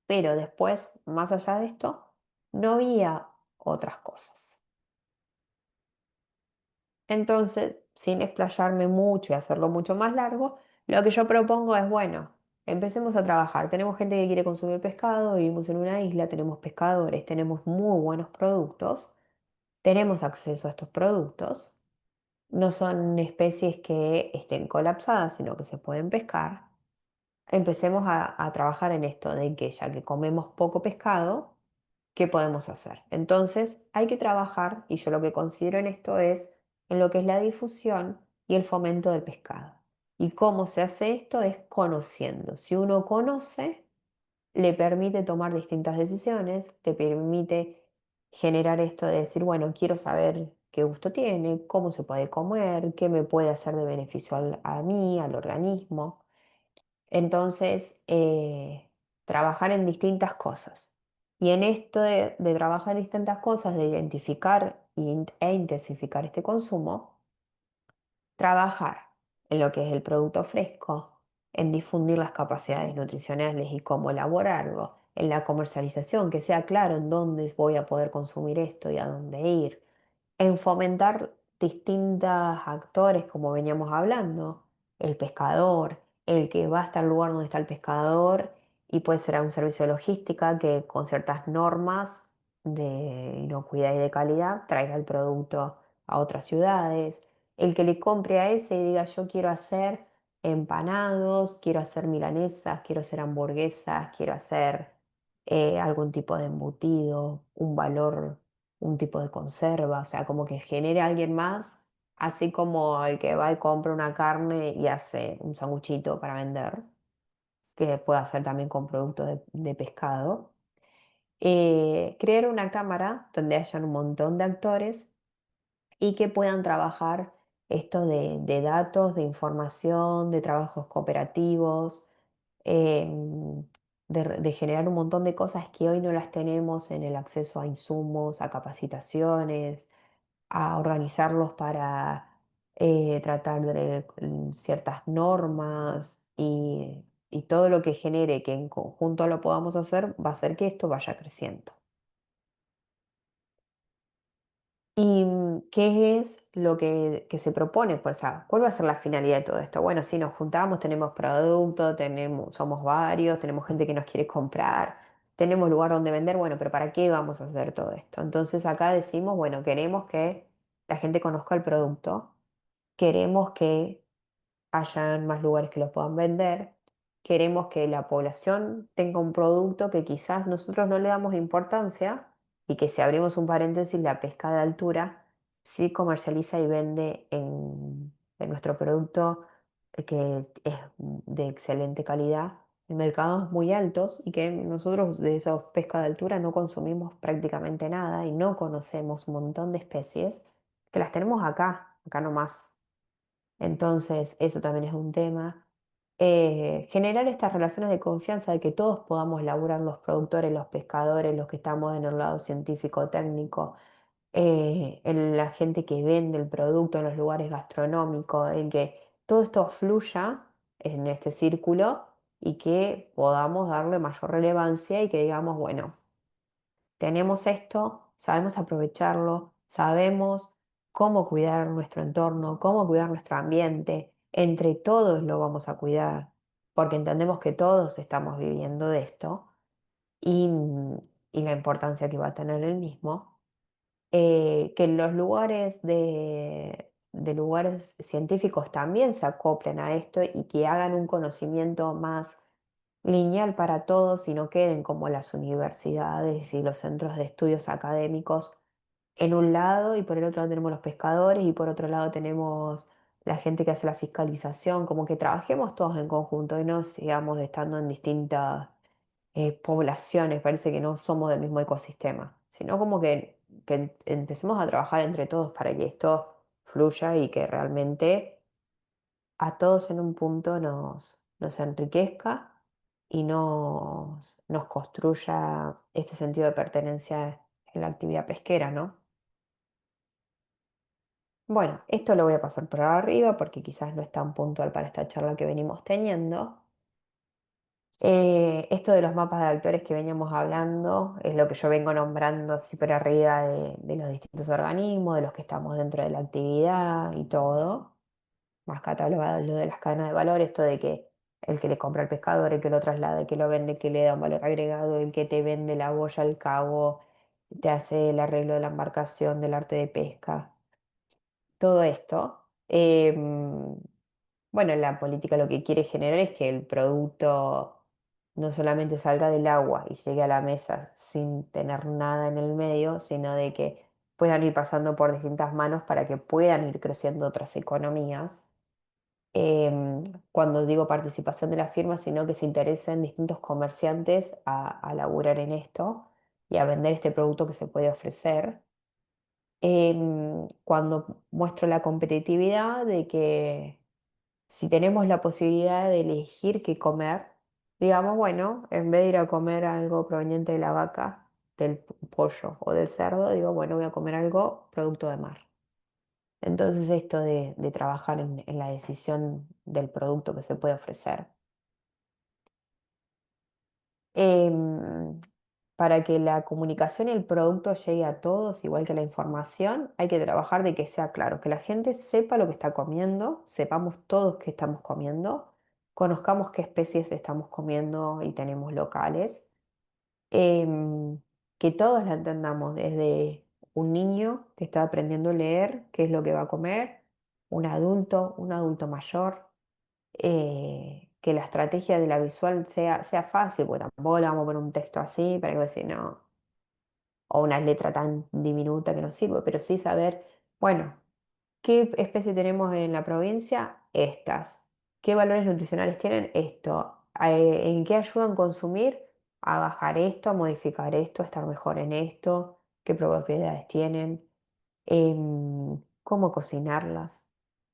Pero después, más allá de esto, no había otras cosas. Entonces, sin explayarme mucho y hacerlo mucho más largo, lo que yo propongo es, bueno, empecemos a trabajar. Tenemos gente que quiere consumir pescado, vivimos en una isla, tenemos pescadores, tenemos muy buenos productos, tenemos acceso a estos productos. No son especies que estén colapsadas, sino que se pueden pescar. Empecemos a trabajar en esto de que ya que comemos poco pescado, ¿qué podemos hacer? Entonces hay que trabajar, y yo lo que considero en esto es en lo que es la difusión y el fomento del pescado. Y cómo se hace esto es conociendo. Si uno conoce, le permite tomar distintas decisiones, le permite generar esto de decir, bueno, quiero saber qué gusto tiene, cómo se puede comer, qué me puede hacer de beneficio a mí, al organismo. Entonces, trabajar en distintas cosas. Y en esto de trabajar en distintas cosas, de identificar e intensificar este consumo, trabajar en lo que es el producto fresco, en difundir las capacidades nutricionales y cómo elaborarlo, en la comercialización, que sea claro en dónde voy a poder consumir esto y a dónde ir, en fomentar distintos actores, como veníamos hablando, el pescador, el que va hasta el lugar donde está el pescador y puede ser un servicio de logística que con ciertas normas de inocuidad y de calidad traiga el producto a otras ciudades, el que le compre a ese y diga yo quiero hacer empanados, quiero hacer milanesas, quiero hacer hamburguesas, quiero hacer algún tipo de embutido, un valor, un tipo de conserva, o sea, como que genere a alguien más, así como el que va y compra una carne y hace un sanguchito para vender, que puede hacer también con productos de pescado. Crear una cámara donde hayan un montón de actores y que puedan trabajar esto de datos, de información, de trabajos cooperativos, de generar un montón de cosas que hoy no las tenemos en el acceso a insumos, a capacitaciones, a organizarlos para tratar de ciertas normas y todo lo que genere que en conjunto lo podamos hacer va a hacer que esto vaya creciendo. ¿Y qué es lo que se propone? Pues, o sea, ¿cuál va a ser la finalidad de todo esto? Bueno, si nos juntamos, tenemos producto, somos varios, tenemos gente que nos quiere comprar, tenemos lugar donde vender, bueno, pero ¿para qué vamos a hacer todo esto? Entonces acá decimos, bueno, queremos que la gente conozca el producto, queremos que hayan más lugares que los puedan vender. Queremos que la población tenga un producto que quizás nosotros no le damos importancia y que si abrimos un paréntesis, la pesca de altura sí comercializa y vende en nuestro producto que es de excelente calidad en mercados muy altos y que nosotros de esos pesca de altura no consumimos prácticamente nada y no conocemos un montón de especies que las tenemos acá nomás. Entonces, eso también es un tema. Generar estas relaciones de confianza de que todos podamos laburar los productores, los pescadores, los que estamos en el lado científico, técnico, en la gente que vende el producto en los lugares gastronómicos, en que todo esto fluya en este círculo y que podamos darle mayor relevancia y que digamos, bueno, tenemos esto, sabemos aprovecharlo, sabemos cómo cuidar nuestro entorno, cómo cuidar nuestro ambiente, entre todos lo vamos a cuidar, porque entendemos que todos estamos viviendo de esto y, y la importancia que va a tener el mismo. Que los lugares de lugares científicos también se acoplen a esto y que hagan un conocimiento más lineal para todos y no queden como las universidades y los centros de estudios académicos en un lado y por el otro lado tenemos los pescadores y por otro lado tenemos la gente que hace la fiscalización, como que trabajemos todos en conjunto y no sigamos estando en distintas poblaciones, parece que no somos del mismo ecosistema, sino como que empecemos a trabajar entre todos para que esto fluya y que realmente a todos en un punto nos enriquezca y nos construya este sentido de pertenencia en la actividad pesquera, ¿no? Bueno, esto lo voy a pasar por arriba porque quizás no es tan puntual para esta charla que venimos teniendo. Esto de los mapas de actores que veníamos hablando es lo que yo vengo nombrando así por arriba de los distintos organismos, de los que estamos dentro de la actividad y todo. Más catalogado lo de las cadenas de valor, esto de que el que le compra al pescador, el que lo traslada, el que lo vende, el que le da un valor agregado, el que te vende la boya al cabo, te hace el arreglo de la embarcación, del arte de pesca, todo esto. Bueno, la política lo que quiere generar es que el producto no solamente salga del agua y llegue a la mesa sin tener nada en el medio, sino de que puedan ir pasando por distintas manos para que puedan ir creciendo otras economías. Cuando digo participación de la firma, sino que se interesen distintos comerciantes a laburar en esto y a vender este producto que se puede ofrecer. Cuando muestro la competitividad de que si tenemos la posibilidad de elegir qué comer, digamos, bueno, en vez de ir a comer algo proveniente de la vaca, del pollo o del cerdo, digo, bueno, voy a comer algo producto de mar. Entonces esto de trabajar en la decisión del producto que se puede ofrecer. Em, para que la comunicación y el producto llegue a todos, igual que la información, hay que trabajar de que sea claro, que la gente sepa lo que está comiendo, sepamos todos qué estamos comiendo, conozcamos qué especies estamos comiendo y tenemos locales, em, que todos la entendamos, desde un niño que está aprendiendo a leer, qué es lo que va a comer, un adulto mayor, que la estrategia de la visual sea fácil, porque tampoco le vamos a poner un texto así para que decir, no, o una letra tan diminuta que no sirve, pero sí saber, bueno, ¿qué especie tenemos en la provincia? Estas. ¿Qué valores nutricionales tienen? Esto. ¿En qué ayudan a consumir? A bajar esto, a modificar esto, a estar mejor en esto, qué propiedades tienen, cómo cocinarlas,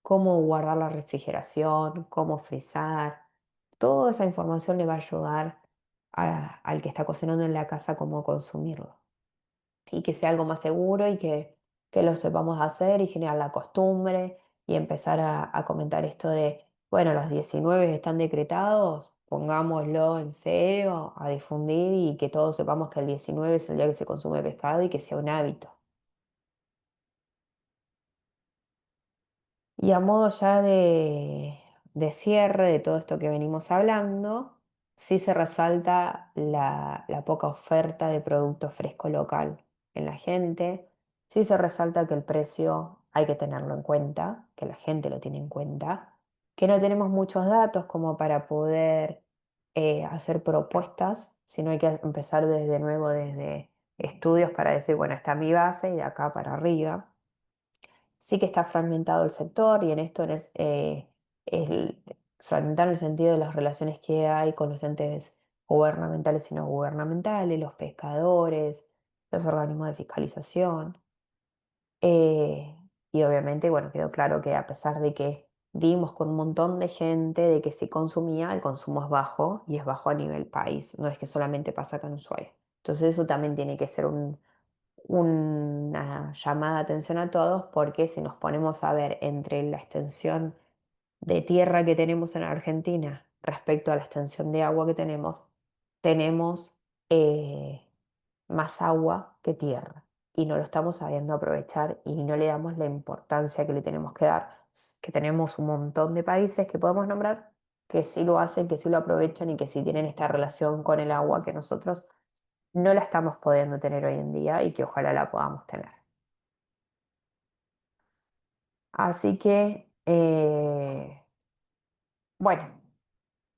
cómo guardar la refrigeración, cómo frizar. Toda esa información le va a ayudar al que está cocinando en la casa cómo consumirlo y que sea algo más seguro y que lo sepamos hacer y generar la costumbre y empezar a comentar esto de, bueno, los 19 están decretados, pongámoslo en serio, a difundir y que todos sepamos que el 19 es el día que se consume pescado y que sea un hábito. Y a modo ya de cierre de todo esto que venimos hablando, sí se resalta la poca oferta de producto fresco local en la gente, sí se resalta que el precio hay que tenerlo en cuenta, que la gente lo tiene en cuenta, que no tenemos muchos datos como para poder hacer propuestas, sino hay que empezar desde nuevo, desde estudios para decir, bueno, está mi base y de acá para arriba. Sí que está fragmentado el sector y en esto es fragmentado en el sentido de las relaciones que hay con los entes gubernamentales y no gubernamentales, los pescadores, los organismos de fiscalización. eh, y obviamente, bueno, quedó claro que a pesar de que dimos con un montón de gente de que se consumía, el consumo es bajo y es bajo a nivel país, no es que solamente pasa acá en Ushuaia. Entonces eso también tiene que ser una llamada de atención a todos porque si nos ponemos a ver entre la extensión de tierra que tenemos en Argentina respecto a la extensión de agua que tenemos eh, más agua que tierra y no lo estamos sabiendo aprovechar y no le damos la importancia que le tenemos que dar, que tenemos un montón de países que podemos nombrar que sí lo hacen, que sí lo aprovechan y que sí tienen esta relación con el agua que nosotros no la estamos pudiendo tener hoy en día y que ojalá la podamos tener. Así que, bueno,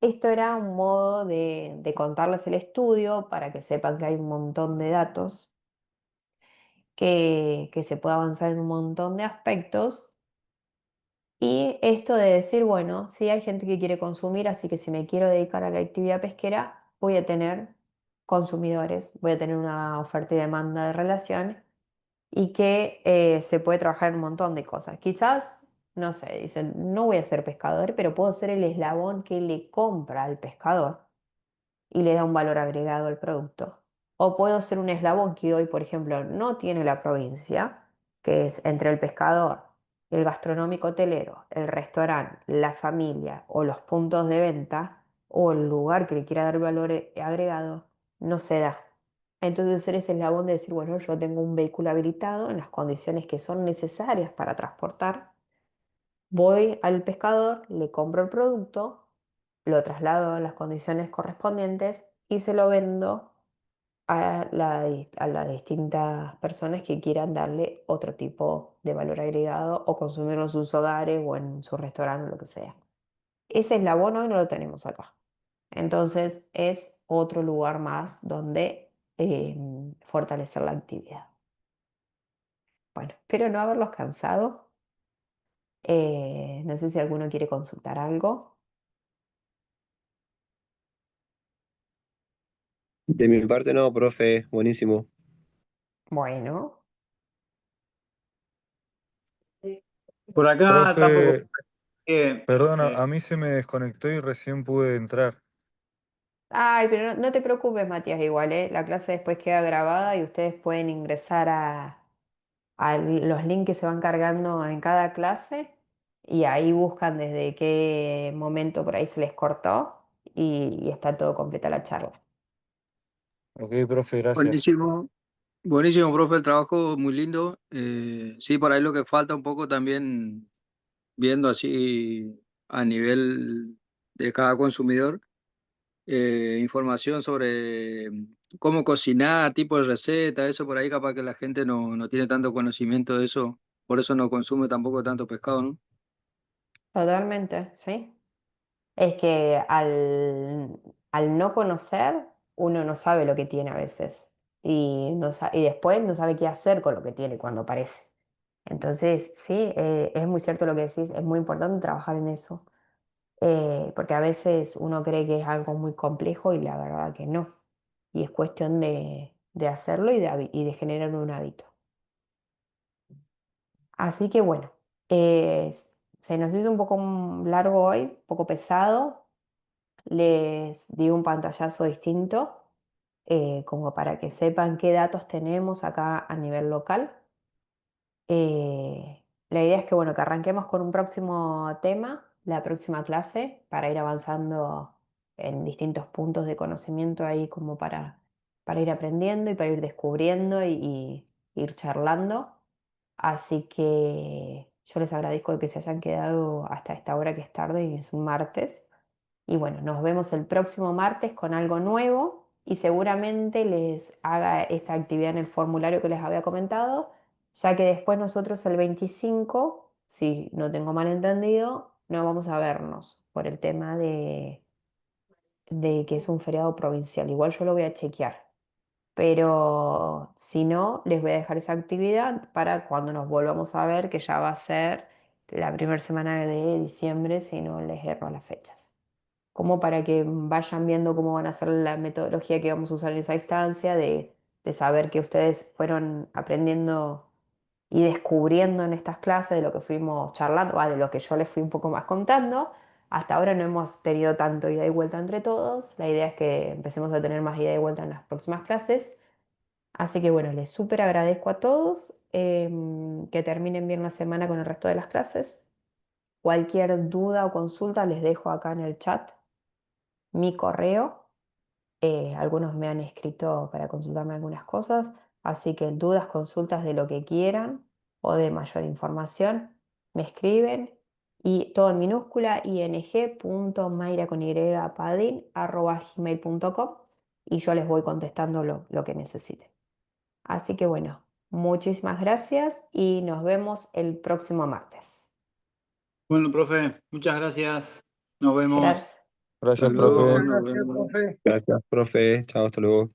esto era un modo de contarles el estudio para que sepan que hay un montón de datos, que se puede avanzar en un montón de aspectos. Y esto de decir, bueno, sí hay gente que quiere consumir, así que si me quiero dedicar a la actividad pesquera, voy a tener consumidores, voy a tener una oferta y demanda de relación y que se puede trabajar en un montón de cosas. Quizás, no sé, dicen, no voy a ser pescador, pero puedo ser el eslabón que le compra al pescador y le da un valor agregado al producto. O puedo ser un eslabón que hoy, por ejemplo, no tiene la provincia, que es entre el pescador, el gastronómico hotelero, el restaurante, la familia o los puntos de venta o el lugar que le quiera dar valor agregado, no se da. Entonces ser ese eslabón de decir, bueno, yo tengo un vehículo habilitado en las condiciones que son necesarias para transportar. Voy al pescador, le compro el producto, lo traslado a las condiciones correspondientes y se lo vendo a las distintas personas que quieran darle otro tipo de valor agregado o consumirlo en sus hogares o en su restaurante o lo que sea. Ese eslabón hoy no lo tenemos acá. Entonces es otro lugar más donde fortalecer la actividad. Bueno, espero no haberlos cansado. No sé si alguno quiere consultar algo. De mi parte no, profe, buenísimo. Bueno. Por acá tampoco. Profe, eh, perdona, eh, a mí se me desconectó y recién pude entrar. Ay, pero no te preocupes, Matías, igual, ¿eh? La clase después queda grabada y ustedes pueden ingresar a los links que se van cargando en cada clase y ahí buscan desde qué momento por ahí se les cortó y está todo completa la charla. Ok, profe, gracias. Buenísimo, buenísimo, profe, el trabajo muy lindo. Sí, por ahí lo que falta un poco también, viendo así a nivel de cada consumidor, información sobre cómo cocinar, tipo de receta, eso por ahí capaz que la gente no tiene tanto conocimiento de eso, por eso no consume tampoco tanto pescado, ¿no? Totalmente, ¿sí? Es que al no conocer, uno no sabe lo que tiene a veces y, y después no sabe qué hacer con lo que tiene cuando aparece. Entonces, sí, es muy cierto lo que decís, es muy importante trabajar en eso, porque a veces uno cree que es algo muy complejo y la verdad que no. Y es cuestión de hacerlo y de generar un hábito. Así que bueno, se nos hizo un poco largo hoy, un poco pesado. Les di un pantallazo distinto, como para que sepan qué datos tenemos acá a nivel local. La idea es que, bueno, que arranquemos con un próximo tema, la próxima clase, para ir avanzando en distintos puntos de conocimiento ahí como para ir aprendiendo y para ir descubriendo y ir charlando. Así que yo les agradezco que se hayan quedado hasta esta hora que es tarde y es un martes. Y bueno, nos vemos el próximo martes con algo nuevo y seguramente les haga esta actividad en el formulario que les había comentado, ya que después nosotros el 25, si no tengo mal entendido, no vamos a vernos por el tema de que es un feriado provincial. Igual yo lo voy a chequear, pero si no, les voy a dejar esa actividad para cuando nos volvamos a ver, que ya va a ser la primera semana de diciembre, si no les erro las fechas como para que vayan viendo cómo van a ser la metodología que vamos a usar en esa instancia, de saber que ustedes fueron aprendiendo y descubriendo en estas clases de lo que fuimos charlando, de lo que yo les fui un poco más contando. Hasta ahora no hemos tenido tanto ida y vuelta entre todos. La idea es que empecemos a tener más ida y vuelta en las próximas clases. Así que bueno, les súper agradezco a todos, que terminen bien la semana con el resto de las clases. Cualquier duda o consulta les dejo acá en el chat mi correo. Algunos me han escrito para consultarme algunas cosas, así que dudas, consultas de lo que quieran o de mayor información, me escriben y todo en minúscula ing.mayra@gmail.com y yo les voy contestando lo que necesiten. Así que bueno, muchísimas gracias y nos vemos el próximo martes. Bueno, profe, muchas gracias. Nos vemos. Gracias. Gracias, Hasta luego, profe. nos Gracias, vemos. profe. Gracias, profe. Chao, hasta luego.